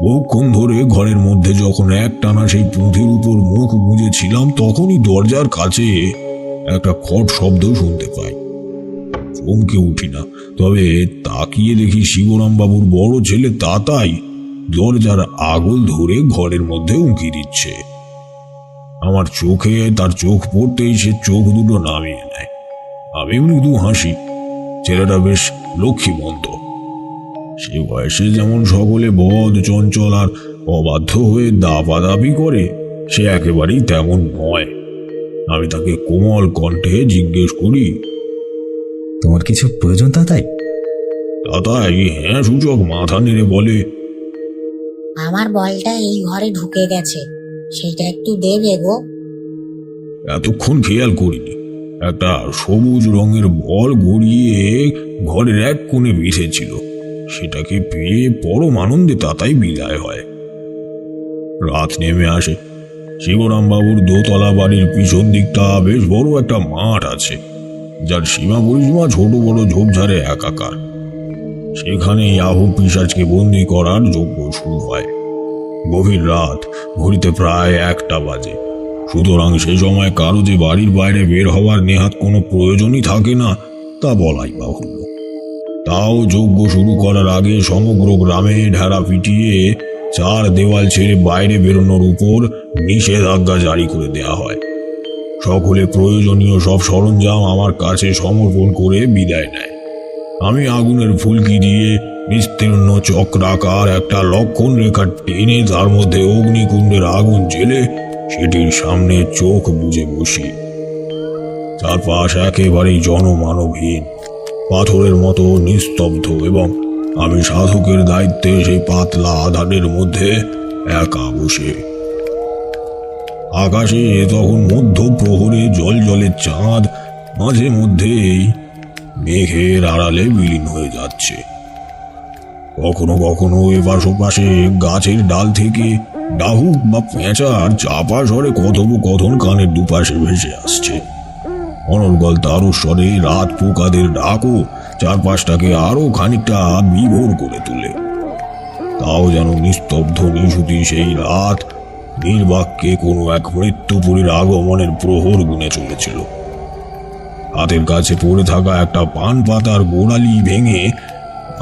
বহুক্ষণ ধরে ঘরের মধ্যে যখন একটানা সেই পুঁথির উপর মুখ গুঁজেছিলাম, তখনই দরজার কাছে একটা খট শব্দ শুনতে পাই। চমকে উঠি না, তবে তাকিয়ে দেখি শিবরাম বাবুর বড় ছেলে তাতাই দরজার আগল ধরে ঘরের মধ্যে উঁকি দিচ্ছে। আমার চোখে তার চোখ পড়তেই সে চোখ দুটো নামিয়ে নেয়। আমি মৃদু হাসি। ছেলেটা বেশ লক্ষ্মীমন্ত। সে বয়সে যেমন সকলে বদ, চঞ্চল আর অবাধ্য হয়ে দাপাদাপি করে, সে একেবারেই তেমন নয়। আমি তাকে কোমল কণ্ঠে জিজ্ঞেস করি, তোমার কিছু প্রয়োজন তাতাই? তাতাই হ্যাঁ সূচক মাথা নেড়ে বলে, আমার বলটা এই ঘরে ঢুকে গেছে, সেটা একটু দেবে গো। এতক্ষণ খেয়াল করিনি। একটা সবুজ রঙের বল গড়িয়ে ঘরের এক কোণে বিঁধেছিল। সেটাকে পেয়ে পরম আনন্দে তাতাই বিদায় হয়। রাত নেমে আসে। শিবরাম বাবুর দোতলা বাড়ির পিছন দিকটা বেশ বড় একটা মাঠ আছে, যার সীমা পরিসীমা ছোট বড় ঝোপঝাড়ে একাকার। সেখানেই আহোম পিশাচকে বন্দি করার যজ্ঞ শুরু হয়। গভীর রাত, ঘড়িতে প্রায় 1টা বাজে। সুতরাং সে সময় কারো যে বাড়ির বাইরে বের হওয়ার নেহাত কোনো প্রয়োজনই থাকে না, তা বলাই বাহুল্য। তাও যজ্ঞ শুরু করার আগে সমগ্র গ্রামে ঢেরা পিটিয়ে 4 দেওয়াল ছেড়ে বাইরে বেরোনোর উপর নিষেধাজ্ঞা জারি করে দেয়া হয়। সকলে প্রয়োজনীয় সব সরঞ্জাম আমার কাছে সমর্পণ করে বিদায় নেয়। আমি আগুনের ফুলকি দিয়ে বিস্তীর্ণ চক্রাকার একটা লক্ষণ রেখা টেনে তার মধ্যে অগ্নিকুণ্ডের আগুন জেলে সেটির সামনে চোখ বুজে বসি। চারপাশ একেবারেই জনমানবহীন, পাথরের মতো নিস্তব্ধ, এবং আমি সাধকের দায়িত্বে সেই পাতলা আধারের মধ্যে একা বসে। আকাশে তখন মধ্য প্রহরে জলজলে চাঁদ মাঝে মধ্যেই মেঘের আড়ালে বিলীন হয়ে যাচ্ছে। কখনো কখনো এপাশ ওপাশে গাছের ডাল থেকে ডাহুক বা পেঁচার চাপা স্বরে কথোপকথন কানের দুপাশে ভেসে আসছে। অনর্গল তারস্বরে রাত পোকাদের ডাকও চারপাশটাকে আরো খানিকটা বিভোর করে তোলে। তাও যেন নিস্তব্ধ নিশুতি সেই রাত নির্বাক্যে কোনো এক মৃত্যুপুরীর আগমনের প্রহর গুনে চলেছিল। হাতের কাছে পড়ে থাকা একটা পান পাতার গোড়ালি ভেঙে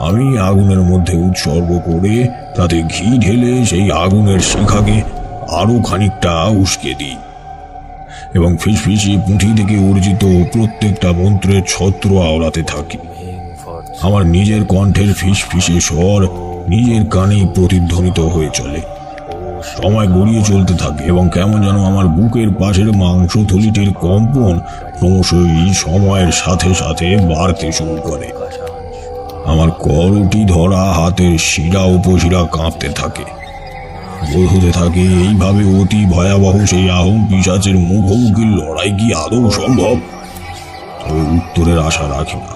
আমি আগুনের মধ্যে উৎসর্গ করে তাতে ঘি ঢেলে সেই আগুনের শিখাকে আরো খানিকটা উস্কে দিই এবং ফিসফিসিয়ে পুঁথি থেকে অর্জিত প্রত্যেকটা মন্ত্রের ছত্র আওড়াতে থাকি। আমার নিজের কণ্ঠের ফিসফিসে স্বর নিজের কানেই প্রতিধ্বনিত হয়ে চলে। সময় গড়িয়ে চলতে থাকে এবং কেমন যেন আমার বুকের পাশের মাংসথলিটির কম্পন ক্রমশই সময়ের সাথে সাথে বাড়তে শুরু করে। আমার করটি ধরা হাতের শিরা উপশিরা কাঁপতে থাকে। বোধ হতে থাকে এইভাবে অতি ভয়াবহ সেই আহোম পিশাচের মুখোমুখি লড়াই কি আদৌ সম্ভব? তবে উত্তরের আশা রাখি না,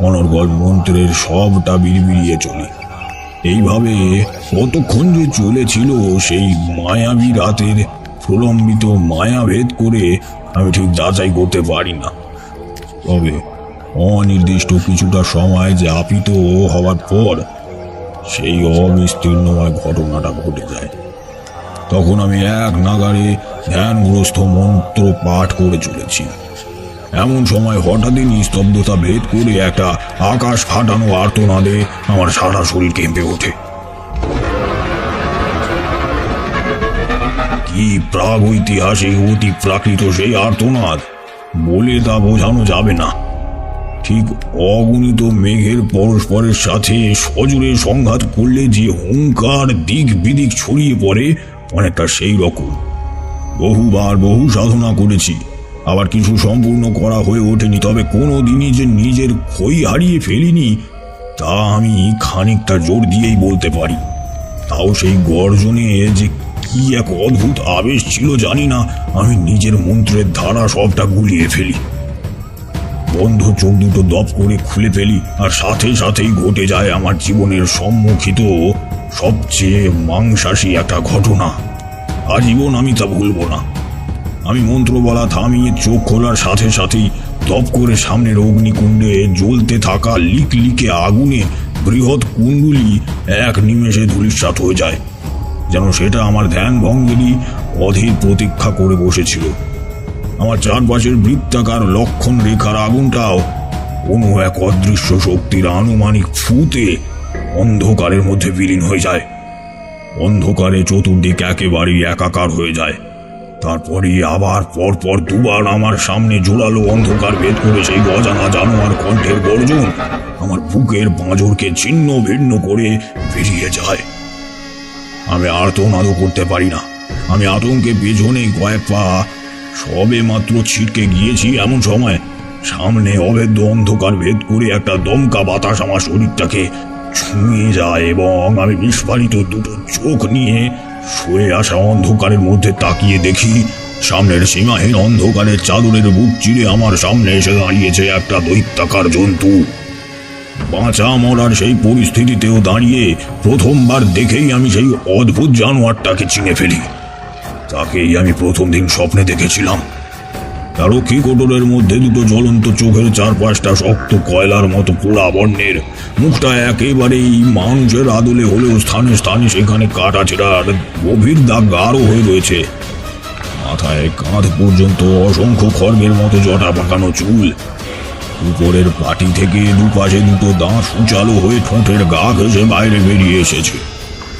অনর্গল মন্ত্রের সবটা বিড়বিড়িয়ে চলি। এইভাবে কতক্ষণ যে চলেছিল সেই মায়াবী রাতের প্রলম্বিত মায়াভেদ করে আমি ঠিক যাচাই করতে পারি না। তবে অনির্দিষ্ট কিছুটা সময় যাপিত হওয়ার পর সেই অবিস্তীর্ণময় ঘটনাটা ঘটে যায়। তখন আমি এক নাগারে ধ্যানগ্রস্ত মন্ত্র পাঠ করে চলেছি। এমন সময় হঠাৎই নিস্তব্ধতা ভেদ করে একটা আকাশ ফাটানো আর্তনাদে আমার সারা শরীর কেঁপে ওঠে। কি প্রাগৈতিহাসিক অতি প্রাকৃত সেই আর্তনাদ, বলে তা বোঝানো যাবে না। ঠিক অগণিত মেঘের পরস্পরের সাথে সজোরে সংঘাত করলে যে হুঙ্কার দিক বিদিক ছড়িয়ে পড়ে, অনেকটা সেই রকম। বহুবার বহু সাধনা করেছি, আবার কিছু সম্পূর্ণ করা হয়ে ওঠেনি, তবে কোনো দিনই যে নিজের খই হারিয়ে ফেলিনি তা আমি খানিকটা জোর দিয়েই বলতে পারি। তাও সেই গর্জনে যে কি এক অদ্ভুত আবেশ ছিল জানি না, আমি নিজের মন্ত্রের ধারা সবটা গুলিয়ে ফেলি। বন্ধ চোখ দুটো দপ করে খুলে ফেলি, আর সাথে সাথেই ঘটে যায় আমার জীবনের সম্মুখিত সবচেয়ে মাংসাশী একটা ঘটনা। আজীবন আমি তা ভুলব না। আমি মন্ত্র বলা থামিয়ে চোখ খোলার সাথে সাথেই দপ করে সামনের অগ্নিকুণ্ডে জ্বলতে থাকা লিকলিকে আগুনে বৃহৎ কুণ্ডুলি এক নিমেষে ধূলিসাৎ হয়ে যায়, যেন সেটা আমার ধ্যান ভঙ্গেরই অধীর প্রতীক্ষা করে বসেছিল। আমার চারপাশের বৃত্তাকার লক্ষণ রেখার আগুনটাও কোনো এক অদৃশ্য শক্তির আনুমানিক ফুতে অন্ধকারের মধ্যে বিলীন হয়ে যায়। অন্ধকারে চতুর্দিক একেবারেই একাকার হয়ে যায়। তারপরে আবার পরপর দুবার আমার সামনে জোরালো অন্ধকার ভেদ করে সেই অজানা জানোয়ার কণ্ঠের গর্জন আমার বুকের পাঁজরকে ছিন্ন ভিন্ন করে বেরিয়ে যায়। আমি আর্তনাদও করতে পারি না। আমি আতঙ্কে পেছনে কয়েক পা সবে মাত্র ছিটকে গিয়েছি, এমন সময় সামনে অভেদ্য অন্ধকার ভেদ করে একটা দমকা বাতাস আমার শরীরটাকে ছুঁয়ে যায় এবং আমি বিস্ফারিত দুটো চোখ নিয়ে সরে আসা অন্ধকারের মধ্যে তাকিয়ে দেখি সামনের সীমাহীন অন্ধকারের চাদরের বুক চিরে আমার সামনে এসে দাঁড়িয়েছে একটা দৈত্যাকার জন্তু। বাঁচা মরার সেই পরিস্থিতিতেও দাঁড়িয়ে প্রথমবার দেখেই আমি সেই অদ্ভুত জানোয়ারটাকে চিনে ফেলি। তাকেই আমি প্রথম দিন স্বপ্নে দেখেছিলাম। তার রক্ষী কোটরের মধ্যে দুটো জ্বলন্ত চোখের চারপাশটা শক্ত কয়লার মতো পোড়া বর্ণের, মুখটা একেবারেই মানুষের আদলে হলেও স্থানে স্থানে সেখানে কাটা ছেঁড়ার গভীর দাগ গাঢ় হয়ে রয়েছে। মাথায় কাঁধ পর্যন্ত অসংখ্য খড়গের মতো জটা পাকানো চুল, উপরের পাটি থেকে দুপাশে দুটো দাঁত সুচালো হয়ে ঠোঁটের গা ঘেঁষে বাইরে বেরিয়ে এসেছে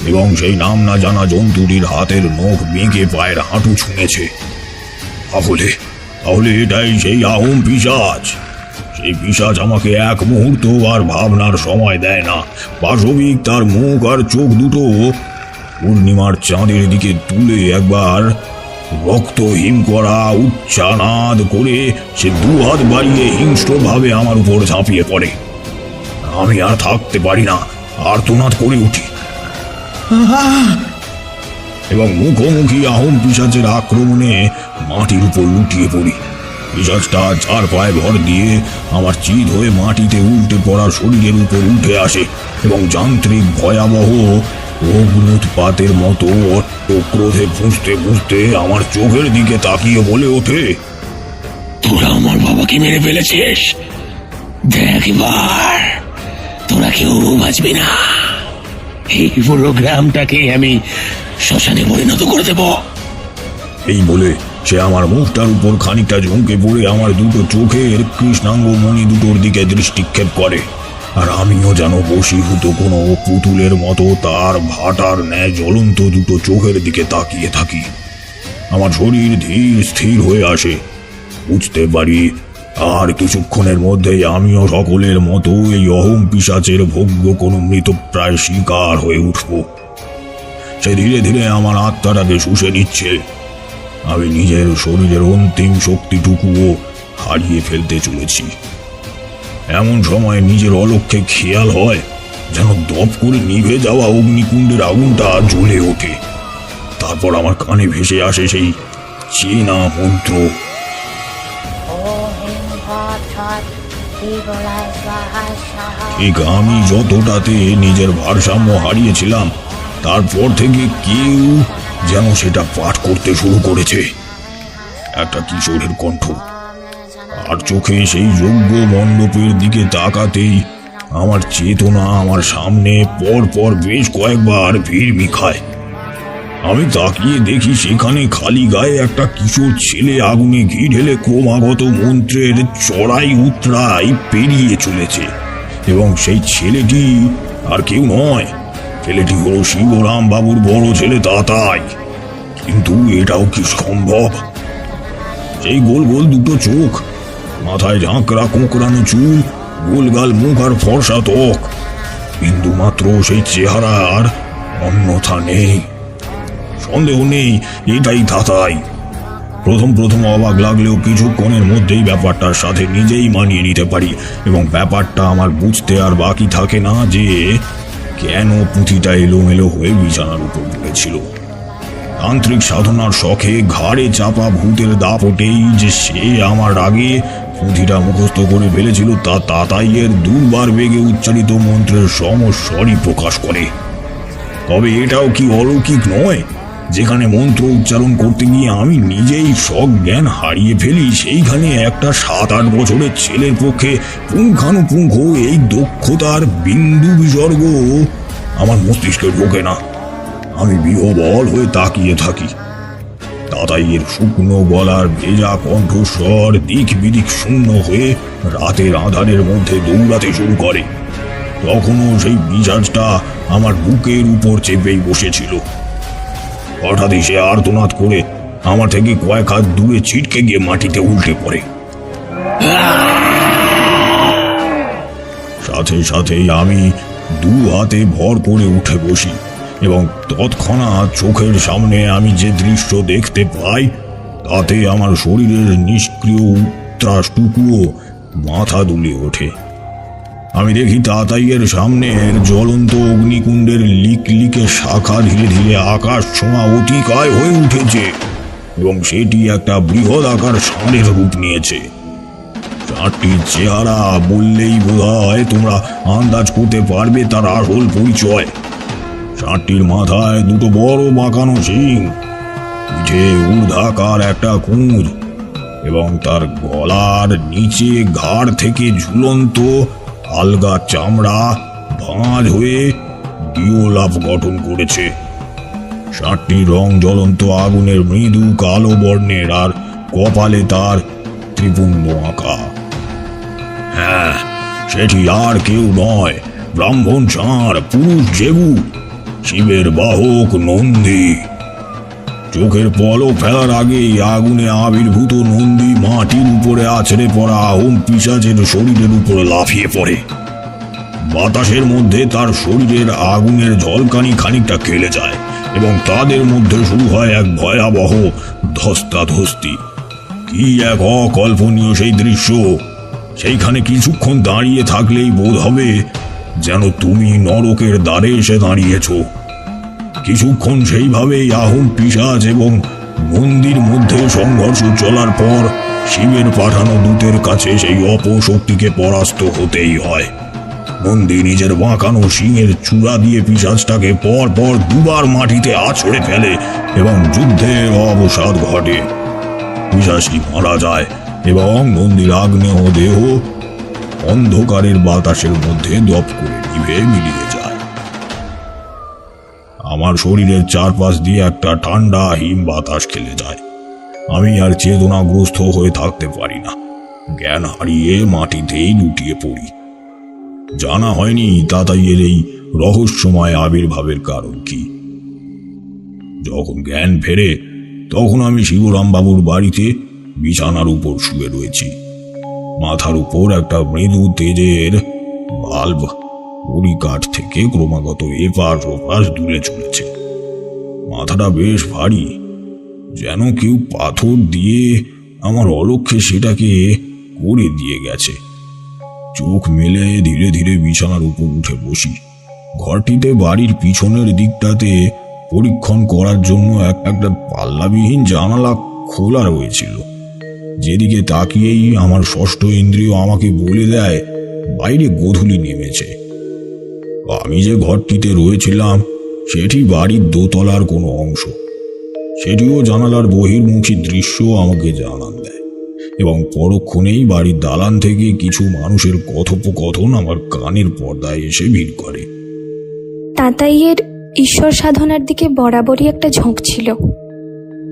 এবং সেই নাম না জানা জন্তুটির হাতের নখ বেঁকে পায়ের হাঁটু ছুঁয়েছে। তাহলে এটাই সেই আহোম পিশাচ। সেই পিশাচ আমাকে এক মুহূর্ত আর ভাবনার সময় দেয় না। পাশবিক তার মুখ আর চোখ দুটো পূর্ণিমার চাঁদের দিকে তুলে একবার রক্তহীন করা উচ্চানাদ করে সে দুহাত বাড়িয়ে হিংস্রভাবে আমার উপর ঝাঁপিয়ে পড়ে। আমি আর থাকতে পারি না, আর্তনাদ করে উঠি এবং মুখোমুখি আহোম পিশাচের আক্রমণে মাটির উপর লুটিয়ে পড়ি। পিশাচটা চার পায়ে ভর দিয়ে আমার চিৎ হয়ে মাটিতে উল্টে পড়া শরীরের উপর উঠে আসে এবং যান্ত্রিক ভয়াবহ অগ্নুৎপাতের মতো অট্ট ক্রোধে ফুঁসতে ফুঁসতে আমার চোখের দিকে তাকিয়ে বলে ওঠে, তোরা আমার বাবাকে মেরে ফেলেছিস, দেখ এবার তোরা কেউ বাঁচবি না। এই পুরো গ্রামটাকে আমি শ্মশানে পরিণত করে দেব। এই বলে সে আমার মুখটার উপর খানিকটা ঝুঁকে পড়ে আমার দুটো চোখের কৃষ্ণাঙ্গ মণি দুটোর দিকে দৃষ্টিক্ষেপ করে, আর আমিও যেন বশীভূত কোনো পুতুলের মতো তার ভাটার ন্যায় জ্বলন্ত দুটো চোখের দিকে তাকিয়ে থাকি। আমার শরীর ধীর স্থির হয়ে আসে। বুঝতে পারি আর কিছুক্ষণের মধ্যেই আমিও সকলের মতো এই অহম পিশাচের ভোগ্য কোনো মৃতপ্রায় শিকার হয়ে উঠব। সে ধীরে ধীরে আমার আত্মাটাকে শুষে নিচ্ছে। আমি নিজের শরীরের অন্তিম শক্তিটুকুও হারিয়ে ফেলতে চলেছি। এমন সময় নিজের অলক্ষ্যে খেয়াল হয় যেন দপ করে নিভে যাওয়া অগ্নিকুণ্ডের আগুনটা জ্বলে ওঠে। তারপর আমার কানে ভেসে আসে সেই চেনা মন্ত্র। ঠিক আমি যতটাতে নিজের ভারসাম্য হারিয়েছিলাম, তারপর থেকে কেউ যেন সেটা পাঠ করতে শুরু করেছে। একটা কিশোরের কণ্ঠ। আর চোখে সেই যজ্ঞ মণ্ডপের দিকে তাকাতেই আমার চেতনা আমার সামনে পর পর বেশ কয়েকবার ভিড় খায়। আমি তাকিয়ে দেখি সেখানে খালি গায়ে একটা কিশোর ছেলে আগুনে ঘি ঢেলে ক্রমাগত মন্ত্রের চড়াই উতরাই পেরিয়ে চলেছে। এবং সেই ছেলেটি আর কেউ নয়, ছেলেটি হলো শিবরাম বাবুর বড় ছেলে তাতাই। কিন্তু এটাও কি সম্ভব? সেই গোল গোল দুটো চোখ, মাথায় ঝাঁকড়া কোঁকড়ানো চুল, গোলগাল মুখ আর ফর্সা ত্বক, বিন্দু মাত্র সেই চেহারার অন্যথা নেই। সন্দেহ নেই এটাই তাতাই। প্রথম প্রথম অবাক লাগলেও কিছুক্ষণের মধ্যেই ব্যাপারটার সাথে নিজেই মানিয়ে নিতে পারি, এবং ব্যাপারটা আমার বুঝতে আর বাকি থাকে না যে কেন পুঁথিটা এলোমেলো হয়ে বিছানার উপর পড়েছিল। তান্ত্রিক সাধনার শখে ঘাড়ে চাপা ভূতের দাপটেই যে সে আমার আগে পুঁথিটা মুখস্থ করে ফেলেছিল, তা তাতাইয়ের দুর্বার বেগে উচ্চারিত মন্ত্রের সমস্বরই প্রকাশ করে। তবে এটাও কি অলৌকিক নয়, যেখানে মন্ত্র উচ্চারণ করতে গিয়ে আমি নিজেই সজ্ঞান হারিয়ে ফেলি, সেইখানে একটা 7-8 বছরের ছেলের পক্ষে পুঙ্খানুপুঙ্খ এই দক্ষতার বিন্দু বিসর্গ আমার মস্তিষ্কে ঢোকে না। আমি বিহ্বল হয়ে তাকিয়ে থাকি। তাতাইয়ের শুকনো গলার ভেজা কণ্ঠস্বর দিক বিদিক শূন্য হয়ে রাতের আঁধারের মধ্যে দৌড়াতে শুরু করে। তখনও সেই পিশাচটা আমার বুকের উপর চেপেই বসেছিল। হঠাৎই সে আর্তনাদ করে আমার থেকে কয়েক হাত দূরে ছিটকে গিয়ে মাটিতে উল্টে পড়ে। সাথে সাথেই আমি 2 হাতে ভর করে উঠে বসি, এবং তৎক্ষণাৎ চোখের সামনে আমি যে দৃশ্য দেখতে পাই তাতে আমার শরীরের নিষ্ক্রিয় উত্রাসটুকুও মাথা দুলিয়ে ওঠে। আমি দেখি তাতাইয়ের সামনের জ্বলন্ত অগ্নিকুণ্ডের লিকলিকে শাখা ধীরে ধীরে আকাশ ছোঁয়া অতিকায় হয়ে উঠেছে, এবং সেটি একটা বৃহৎ আকার ষাঁড়ের রূপ নিয়েছে। ষাঁড়টির চেহারা বললেই বোধ হয় তোমরা আন্দাজ করতে পারবে তার আসল পরিচয়। ষাঁড়টির মাথায় 2 বড় বাঁকানো শিং, পিঠে ঊর্ধ্বাকার একটা কুঁজ, এবং তার গলার নিচে ঘাড় থেকে ঝুলন্ত আলগা চামড়া ভাঁজ হয়ে ডিওলাভ গঠন করেছে। ষাঁড়টির রং জ্বলন্ত আগুনের মৃদু কালো বর্ণের, আর কপালে তার ত্রিপুণ্ড আঁকা। হ্যাঁ, সেটি আর কেউ নয়, ব্রাহ্মণ ষাঁড়, পুরুষ জেবু, শিবের বাহক নন্দী। চোখের পলক ফেলার আগেই আগুনে আবির্ভূত নন্দী মাটির উপরে আছড়ে পড়া আহোম পিশাচের শরীরের উপরে লাফিয়ে পড়ে। বাতাসের মধ্যে তার শরীরের আগুনের ঝলকানি খানিকটা খেলে যায়, এবং তাদের মধ্যে শুরু হয় এক ভয়াবহ ধস্তাধস্তি। কি এক অকল্পনীয় সেই দৃশ্য! সেইখানে কিছুক্ষণ দাঁড়িয়ে থাকলেই বোধ হবে যেন তুমি নরকের দ্বারে এসে দাঁড়িয়েছ। কিছুক্ষণ সেইভাবেই আহোম পিশাচ এবং মন্দির মধ্যে সংঘর্ষ চলার পর শিবের পাঠানো দূতের কাছে সেই অপশক্তিকে পরাস্ত হতেই হয়। নন্দী নিজের বাঁকানো শিংয়ের চূড়া দিয়ে পিশাচটাকে পর পর 2 বার মাটিতে আছড়ে ফেলে, এবং যুদ্ধের অবসাদ ঘটে। পিশাচটি মারা যায়, এবং নন্দীর আগ্নেয় দেহ অন্ধকারের বাতাসের মধ্যে দপ করে নিভে মিলিয়ে যায়। আমার শরীরের চারপাশ দিয়ে একটা ঠান্ডা হিম বাতাস খেলে যায়। আমি আর চেতনাগ্রস্ত হয়ে থাকতে পারি না, জ্ঞান হারিয়ে মাটিতেই লুটিয়ে পড়ি। জানা হয়নি তাতাইয়ের এই রহস্যময় আবির্ভাবের কারণ কি। যখন জ্ঞান ফেরে তখন আমি শিবরাম বাবুর বাড়িতে বিছানার উপর শুয়ে রয়েছি। মাথার উপর একটা মৃদু তেজের বাল্ব কাঠ থেকে ক্রমাগত এপাশ ওপাশ দূরে চলেছে। মাথাটা বেশ ভারী, যেন কেউ পাথর দিয়ে আমার অলক্ষ্যে সেটাকে করে দিয়ে গেছে। চোখ মেলে ধীরে ধীরে বিছানার উপর উঠে বসি। ঘরটিতে বাড়ির পিছনের দিকটাতে পরীক্ষণ করার জন্য একটা পাল্লাবিহীন জানালা খোলা রয়েছিল। যেদিকে তাকিয়েই আমার ষষ্ঠ ইন্দ্রিয় আমাকে বলে দেয় বাইরে গোধূলি নেমেছে। আমি যে ঘরটিতে রয়েছিলাম সেটি বাড়ির দোতলার কোনো অংশ। সেটিও জানালার বহির্মুখী দৃশ্য আমাকে জানান দেয়, এবং পরক্ষণেই বাড়ির দালান থেকে কিছু মানুষের কথোপকথন আমার কানের পর্দায় এসে ভিড় করে। তাতাইয়ের ঈশ্বর সাধনার দিকে বরাবরই একটা ঝোঁক ছিল,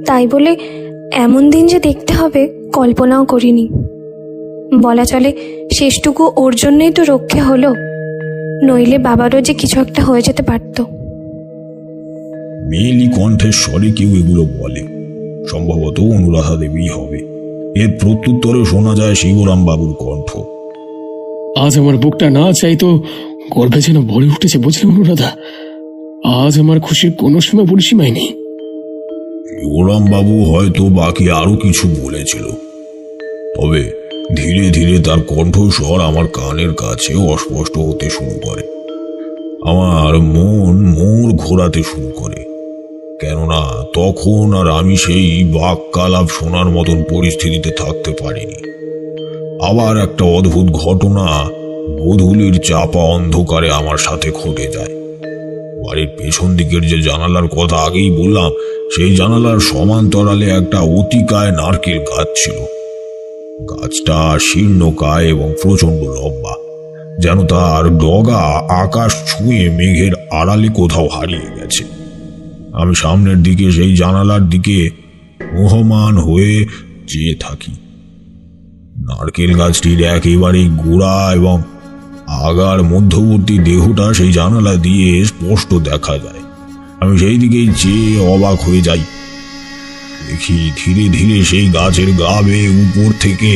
তাই বলে এমন দিন যে দেখতে হবে কল্পনাও করিনি। বলা চলে শেষটুকু ওর জন্যই তো রক্ষে হলো, নইলে বাবারও যে কিছু একটা হয়ে যেতে পারত। মেয়েলি কণ্ঠের স্বরে কেউ এগুলো বলে, সম্ভবত অনুরাধা দেবী হবে। এর প্রত্যুত্তরে শোনা যায় শিবরাম বাবুর কণ্ঠ। আজ আমার বুকটা না চাইতো গর্বে যেন ভরে উঠেছে, বুঝলে অনুরাধা? আজ আমার খুশির কোনো সীমা পরিসীমাই নেই। শিবরাম বাবু হয়তো বাকি আরো কিছু বলেছিল, তবে ধীরে ধীরে তার কণ্ঠস্বর আমার কানের কাছে অস্পষ্ট হতে শুরু করে। আমার মন মোড় ঘোরাতে শুরু করে, কেননা তখন আর আমি সেই বাক্যালাপ শোনার মতন পরিস্থিতিতে থাকতে পারিনি। আবার একটা অদ্ভুত ঘটনা গোধূলির চাপা অন্ধকারে আমার সাথে ঘটে যায়। বাড়ির পেছন দিকের যে জানালার কথা আগেই বললাম, সেই জানালার সমান্তরালে একটা অতিকায় নারকেল গাছ ছিল। গাছটা শীর্ণকায় এবং প্রচন্ড লম্বা, যেন তার ডগা আকাশ ছুঁয়ে মেঘের আড়ালে কোথাও হারিয়ে গেছে। আমি সামনের দিকে সেই জানালার দিকে মোহমান হয়ে চেয়ে থাকি। নারকেল গাছটির একেবারেই গোড়া এবং আগার মধ্যবর্তী দেহটা সেই জানালা দিয়ে স্পষ্ট দেখা যায়। আমি সেই দিকেই চেয়ে অবাক হয়ে যাই। দেখি ধীরে ধীরে সেই গাছের গা বেয়ে উপর থেকে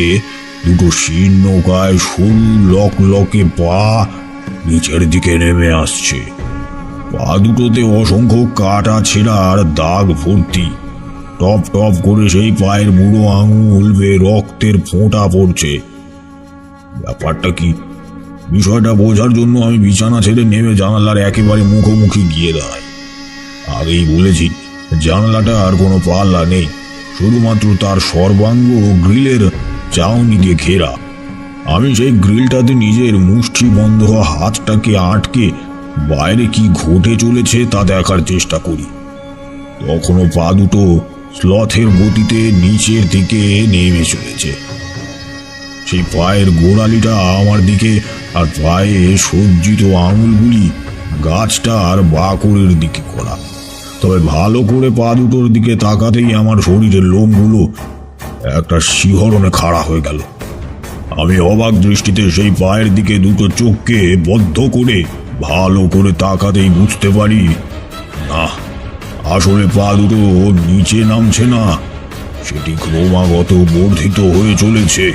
দুটো শীর্ণকায় সরু লকলকে পা নিচের দিকে নেমে আসছে। পা দুটোতে অসংখ্য কাটা ছেঁড়ার দাগ ভর্তি। টপ টপ করে সেই পায়ের বুড়ো আঙুল বেয়ে রক্তের ফোঁটা পড়ছে। ব্যাপারটা কি, বিষয়টা বোঝার জন্য আমি বিছানা ছেড়ে নেমে জানালার একেবারে মুখোমুখি গিয়ে দাঁড়াই। আগেই বলেছি, জানালাটা আর কোনো পাল্লা নেই, শুধুমাত্র তার সর্বাঙ্গ গ্রিলের চাউনি দিয়ে ঘেরা। আমি সেই গ্রিলটাতে নিজের মুষ্টি বন্ধ হাতটাকে আটকে বাইরে কি ঘটে চলেছে তা দেখার চেষ্টা করি। তখনও পা দুটো স্লথের গতিতে নিচের দিকে নেমে চলেছে। সেই পায়ের গোড়ালিটা আমার দিকে, আর পায়ে সজ্জিত আঙুলগুলি গাছটার বাঁকুড়ের দিকে করা। তবে ভালো করে পা দুটোর দিকে তাকাতেই আমার শরীরের লোমগুলো একটা শিহরণে খাড়া হয়ে গেল। আমি অবাক দৃষ্টিতে সেই পায়ের দিকে দুটো চোখকে বদ্ধ করে ভালো করে তাকাতেই বুঝতে পারি, না, আসলে পা দুটো নিচে নামছে না, সেটি ক্রমাগত বর্ধিত হয়ে চলেছে।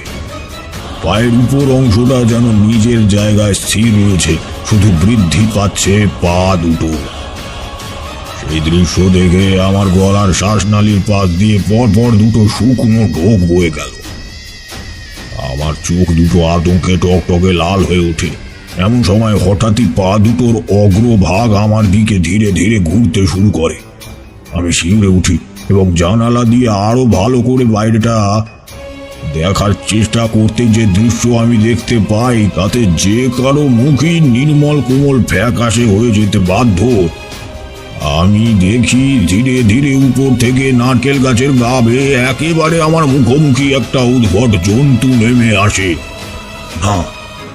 পায়ের উপর অংশটা যেন নিজের জায়গায় স্থির রয়েছে, শুধু বৃদ্ধি পাচ্ছে পা দুটো। সেই দৃশ্য দেখে আমার গলার শ্বাসনালীর পাশ দিয়ে পরপর দুটো শুকনো ঢোক বয়ে গেল। আমার চোখ দুটো আতঙ্কে টকটকে লাল হয়ে ওঠে। এমন সময় হঠাৎই পা দুটোর অগ্রভাগ আমার দিকে ধীরে ধীরে ঘুরতে শুরু করে। আমি শিউরে উঠি এবং জানালা দিয়ে আরো ভালো করে বাইরেটা দেখার চেষ্টা করতে যে দৃশ্য আমি দেখতে পাই, তাতে যে কারো মুখই নির্মল কোমল ফ্যাকাশে হয়ে যেতে বাধ্য। আমি দেখি ধীরে ধীরে উপর থেকে নারকেল গাছের গা বেয়ে একেবারে আমার মুখোমুখি একটা উদ্ভট জন্তু নেমে আসে। না,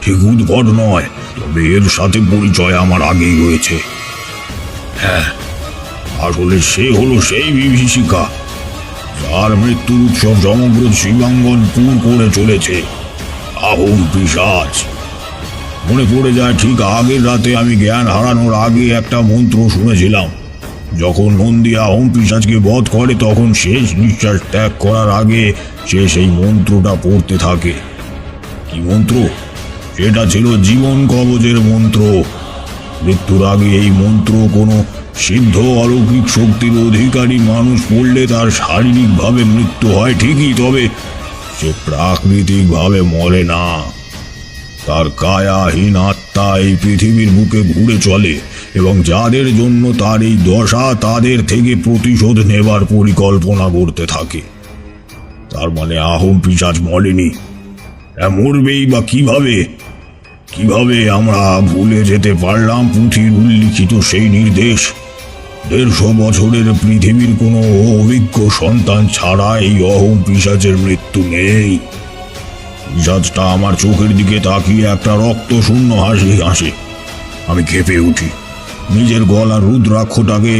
ঠিক উদ্ভট নয়, তবে এর সাথে পরিচয় আমার আগেই হয়েছে। হ্যাঁ, আসলে সে হলো সেই বিভীষিকা যার মৃত্যুর উৎসব সমগ্র শিবাঙ্গন পুর করে চলেছে। আহোম পিশাচ। মনে পড়ে যায় ঠিক আগের রাতে আমি জ্ঞান হারানোর আগে একটা মন্ত্র শুনেছিলাম। যখন নন্দী আহোম পিশাচকে বধ করে তখন শেষ নিঃশ্বাস ত্যাগ করার আগে সে সেই মন্ত্রটা পড়তে থাকে। কি মন্ত্র? সেটা ছিল জীবন কবচের মন্ত্র। মৃত্যুর আগে এই মন্ত্র কোনো সিদ্ধ অলৌকিক শক্তির অধিকারী মানুষ পড়লে তার শারীরিকভাবে মৃত্যু হয় ঠিকই, তবে সে প্রাকৃতিকভাবে মরে না। তার কায়াহীন আত্মা এই পৃথিবীর বুকে ঘুরে চলে এবং যাদের জন্য তার এই দশা তাদের থেকে প্রতিশোধ নেবার পরিকল্পনা করতে থাকে। তার মানে আহোম পিশাচ মরেনি, মরবেই বা কিভাবে? কিভাবে আমরা ভুলে যেতে পারলাম পুঁথির উল্লিখিত সেই নির্দেশ? 150 বছরের পৃথিবীর কোনো অভিজ্ঞ সন্তান ছাড়া এই অহোম পিশাচের মৃত্যু নেই। পিশাচটা আমার চোখের দিকে তাকিয়ে একটা রক্তশূন্য হাসি হাসে। আমি কেঁপে উঠি। নিজের গলার রুদ্রাক্ষটাকে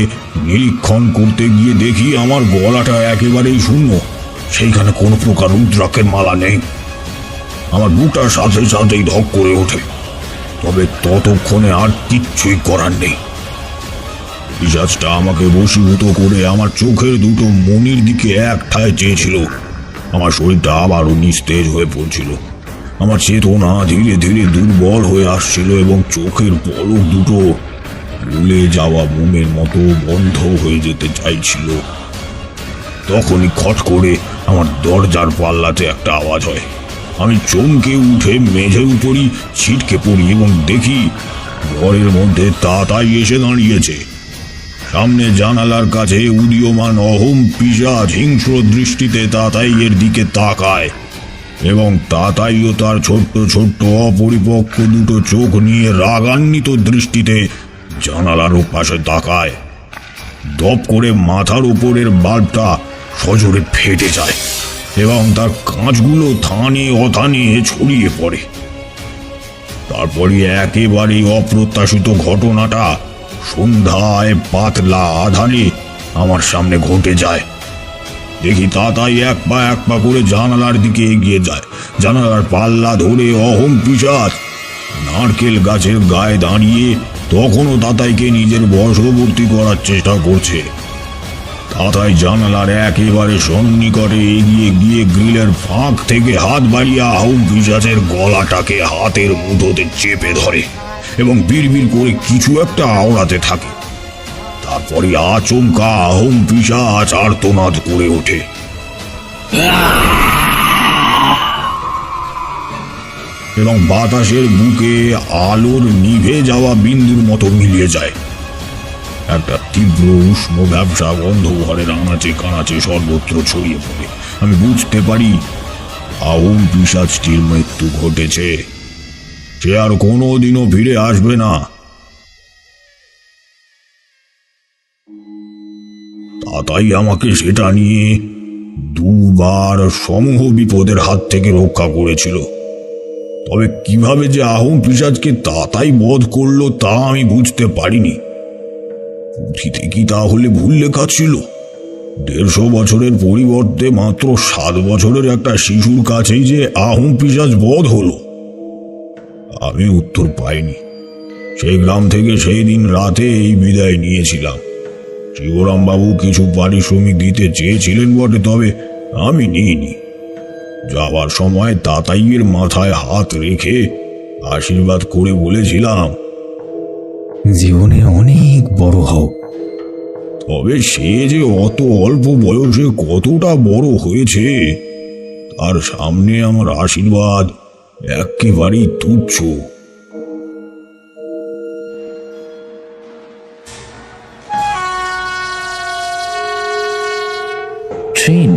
নিরীক্ষণ করতে গিয়ে দেখি আমার গলাটা একেবারেই শূন্য, সেইখানে কোনো প্রকার রুদ্রাক্ষের মালা নেই। আমার বুকটার সাথে সাথেই ধক করে ওঠে, তবে ততক্ষণে আর কিচ্ছুই করার নেই। পিশাচটা আমাকে বশীভূত করে আমার চোখের দুটো মনির দিকে একঠায় চেয়েছিল। আমার শরীরটা আবারও নিস্তেজ হয়ে পড়ছিল, আমার চেতনা ধীরে ধীরে দুর্বল হয়ে আসছিল এবং চোখের পলক দুটো ভুলে যাওয়া মোমের মতো বন্ধ হয়ে যেতে চাইছিল। তখনই খট করে আমার দরজার পাল্লাতে একটা আওয়াজ হয়। আমি চমকে উঠে মেঝের উপরই ছিটকে পড়ি এবং দেখি ঘরের মধ্যে তাতাই এসে দাঁড়িয়েছে। সামনে জানালার কাছে উদীয়মান অহোম পিশাচ হিংস্র দৃষ্টিতে তাতাইয়ের দিকে তাকায় এবং তাতাইও তার ছোট্ট ছোট্ট অপরিপক্ক দুটো চোখ নিয়ে রাগান্বিত দৃষ্টিতে জানালার পাশে তাকায়। দপ করে মাথার উপরের বাল্বটা সজোরে ফেটে যায় এবং তার কাঁচগুলো থানে অথানে ছড়িয়ে পড়ে। তারপরে একেবারেই অপ্রত্যাশিত ঘটনাটা সন্ধ্যায় পাতলা আধারে আমার সামনে ঘটে যায়। দেখি তাতাই এক পা করে জানালার দিকে এগিয়ে যায়। জানালার পাল্লা ধরে অহোম পিশাচ নারকেল গাছের গায়ে দাঁড়িয়ে তখনও তাতাইকে নিজের বশবর্তী করার চেষ্টা করছে। তাতাই জানালার একেবারে সন্নিকটে এগিয়ে গিয়ে গ্রিলের ফাঁক থেকে হাত বাড়িয়ে আহোম পিশাচের গলাটাকে হাতের মুঠোতে চেপে ধরে এবং বিড়বিড় করে কিছু একটা আওড়াতে থাকে। তারপরে আচমকা আহোম পিশাচ আর্তনাদ করে ওঠে। এবং বাতাসের বুকে আলোর নিভে যাওয়া বিন্দুর মতো মিলিয়ে যায়। একটা তীব্র উষ্ণ ব্যবসা গন্ধ ঘরের আনাচে কানাচে সর্বত্র ছড়িয়ে পড়ে। আমি বুঝতে পারি আহোম পিশাচটির মৃত্যু ঘটেছে, সে আর কোনোদিনও ফিরে আসবে না। তাতাই আমাকে সেটা নিয়ে দুবার সমূহ বিপদের হাত থেকে রক্ষা করেছিল। তবে কিভাবে যে আহোম পিশাচকে তাতাই বধ করলো তা আমি বুঝতে পারিনি। পুঁথিতে কি তাহলে ভুল লেখা ছিল? 150 বছরের পরিবর্তে মাত্র 7 বছরের একটা শিশুর কাছেই যে আহোম পিশাচ বধ হলো? আমি উত্তর পাইনি। সেই গ্রাম থেকে সেই দিন রাতে এই বিদায় নিয়েছিলাম। শিবরাম বাবু কিছু পারিশ্রমিক দিতে চেয়েছিলেন বটে, তবে আমি নিইনি। যাওয়ার সময় তাতাইয়ের মাথায় হাত রেখে আশীর্বাদ করে বলেছিলাম, জীবনে অনেক বড় হও। তবে সে যে অত অল্প বয়সে কতটা বড় হয়েছে তার সামনে আমার আশীর্বাদ একেবারেই তুচ্ছ। ট্রেন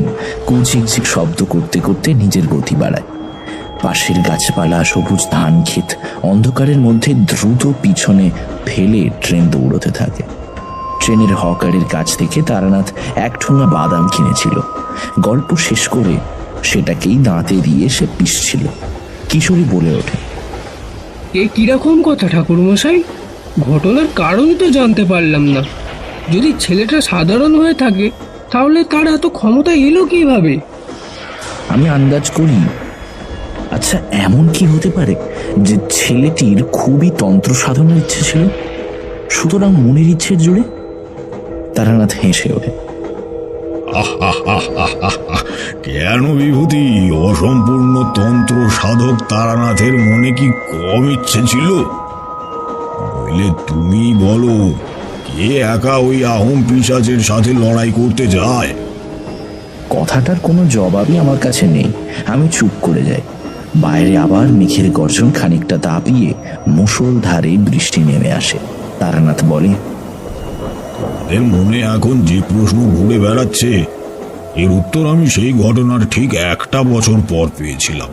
কুচিকচিক শব্দ করতে করতে নিজের গতি বাড়ায়। পাশের গাছপালা, সবুজ ধান ক্ষেত অন্ধকারের মধ্যে দ্রুত পিছনে ফেলে ট্রেন দৌড়তে থাকে। ট্রেনের হকারের কাছ থেকে তারানাথ 1 ঠোঙা বাদাম কিনেছিল। গল্প শেষ করে সেটাকেই দাঁতে দিয়ে সে পিষছিল। কিশোরী বলে ওঠে, এ কিরকম কথা ঠাকুরমশাই? ঘটনার কারণই তো জানতে পারলাম না। যদি ছেলেটা সাধারণ হয়ে থাকে তাহলে তার এত ক্ষমতা এলো কিভাবে? আমি আন্দাজ করি, আচ্ছা এমন কি হতে পারে যে ছেলেটির খুবই তন্ত্র সাধনার ইচ্ছে ছিল, সুতরাং মনের ইচ্ছের জুড়ে? তারানাথ হেসে ওঠে, কেন বিভূতি, অসম্পূর্ণ তন্ত্র সাধক তারানাথের মনে কি কম ইচ্ছে ছিল? বলে তুমি বলো, কে একা ওই আহোম পিশাচের সাথে লড়াই করতে যায়? কথাটার কোনো জবাবই আমার কাছে নেই। আমি চুপ করে যাই। বাইরে আবার মেঘের গর্জন খানিকটা দাপিয়ে মুষলধারে বৃষ্টি নেমে আসে। তারানাথ বলে, এর মনে এখন যে প্রশ্ন ঘুরে বেড়াচ্ছে, এর উত্তর আমি সেই ঘটনার ঠিক 1 বছর পর পেয়েছিলাম।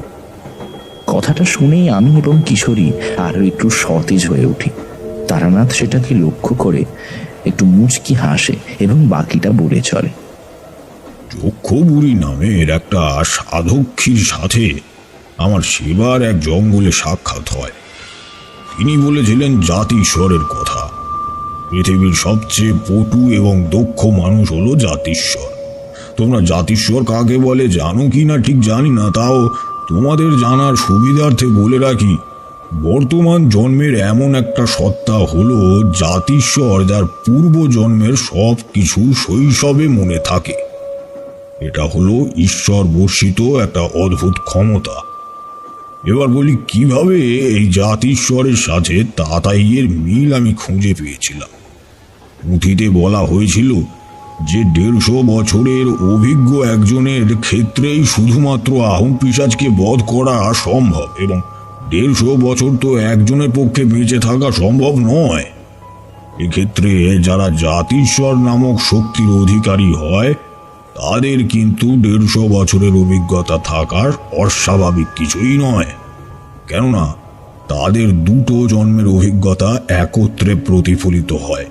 কথাটা শুনেই আমি এবং কিশোরী আরো একটু সতেজ হয়ে উঠি। তারানাথ সেটাকে লক্ষ্য করে একটু মুচকি হাসে এবং বাকিটা বলে চলে। চক্ষুবুড়ি নামের একটা সাধক্ষীর সাথে আমার সেবার এক জঙ্গলে সাক্ষাৎ হয়। তিনি বলেছিলেন জাতিশ্বরের কথা। পৃথিবীর সবচেয়ে পটু এবং দক্ষ মানুষ হলো জাতিশ্বর। তোমরা জাতিশ্বর কাকে বলে জানো কি না ঠিক জানি না, তাও তোমাদের জানার সুবিধার্থে বলে রাখি, বর্তমান জন্মের এমন একটা সত্তা হলো জাতিশ্বর, যার পূর্ব জন্মের সব কিছু শৈশবে মনে থাকে। এটা হলো ঈশ্বর বর্ষিত একটা অদ্ভুত ক্ষমতা। এবার বলি কিভাবে এই জাতিশ্বরের সাথে তাতাইয়ের মিল আমি খুঁজে পেয়েছিলাম। পুঁথিতে বলা হয়েছিল যে 150 বছরের অভিজ্ঞ একজনের ক্ষেত্রেই শুধুমাত্র আহোম পিশাচকে বধ করা সম্ভব, এবং 150 বছর তো একজনের পক্ষে বেঁচে থাকা সম্ভব নয়। এক্ষেত্রে যারা জাতিশ্বর নামক শক্তির অধিকারী হয় তাদের কিন্তু 150 বছরের অভিজ্ঞতা থাকার অস্বাভাবিক কিছুই নয়, কেননা তাদের 2 জন্মের অভিজ্ঞতা একত্রে প্রতিফলিত হয়,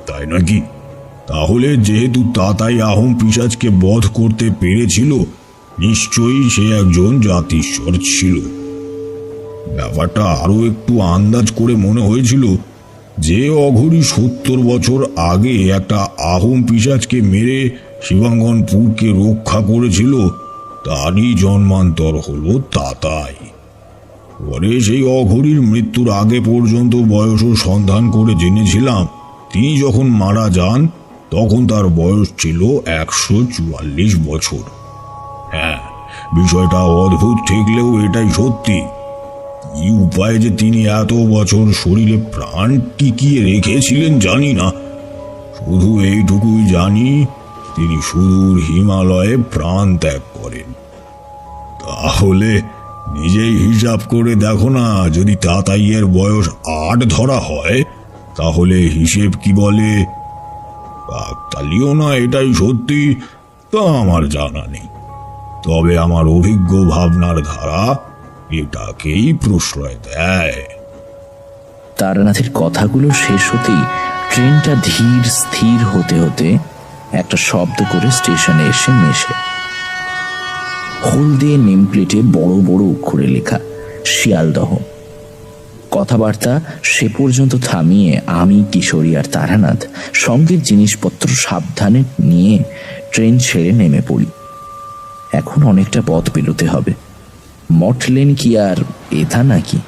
তাই নাকি? তাহলে যেহেতু তাতাই আহোম পিশাচকে বধ করতে পেরেছিল, নিশ্চয়ই সে একজন জাতিশ্বর ছিল। ব্যাপারটা আরো একটু আন্দাজ করে মনে হয়েছিল যে অঘরী 70 বছর আগে একটা আহোম পিশাচকে মেরে শিবাঙ্গনপুরকে রক্ষা করেছিল, তারই জন্মান্তর হলো তাতাই। পরে সেই অঘরীর মৃত্যুর আগে পর্যন্ত বয়স সন্ধান করে জেনেছিলাম তিনি যখন মারা যান তখন তার বয়স ছিল 144 বছর। হ্যাঁ, বিষয়টা অদ্ভুত ঠেকলেও এটাই সত্যি। কি উপায়ে যে তিনি এত বছর শরীরে প্রাণ টিকিয়ে রেখেছিলেন জানি না, শুধু এইটুকুই জানি তিনি সুদূর হিমালয়ে প্রাণ ত্যাগ করেন। তাহলে নিজেই হিসাব করে দেখো না, যদি তাতাইয়ের বয়স 8 ধরা হয় তাহলে হিসেব কি বলে? কাকতালীয় না এটাই সত্যি তা আমার জানা নেই, তবে আমার অভিজ্ঞ ভাবনার ধারা এটাকেই প্রশ্রয় দেয়। তারানাথের কথাগুলো শেষ হতেই ট্রেনটা ধীর স্থির হতে হতে একটা শব্দ করে স্টেশনে এসে মেশে। হলদে নেম প্লেটে বড় বড় অক্ষরে লেখা শিয়ালদহ। কথাবার্তা সে পর্যন্ত থামিয়ে আমি, কিশোরী আর তারানাথ সঙ্গের জিনিসপত্র সাবধানে নিয়ে ট্রেন ছেড়ে নেমে পড়ি। এখন অনেকটা পথ পেরোতে হবে। মঠ লেন কি আর এটা নাকি?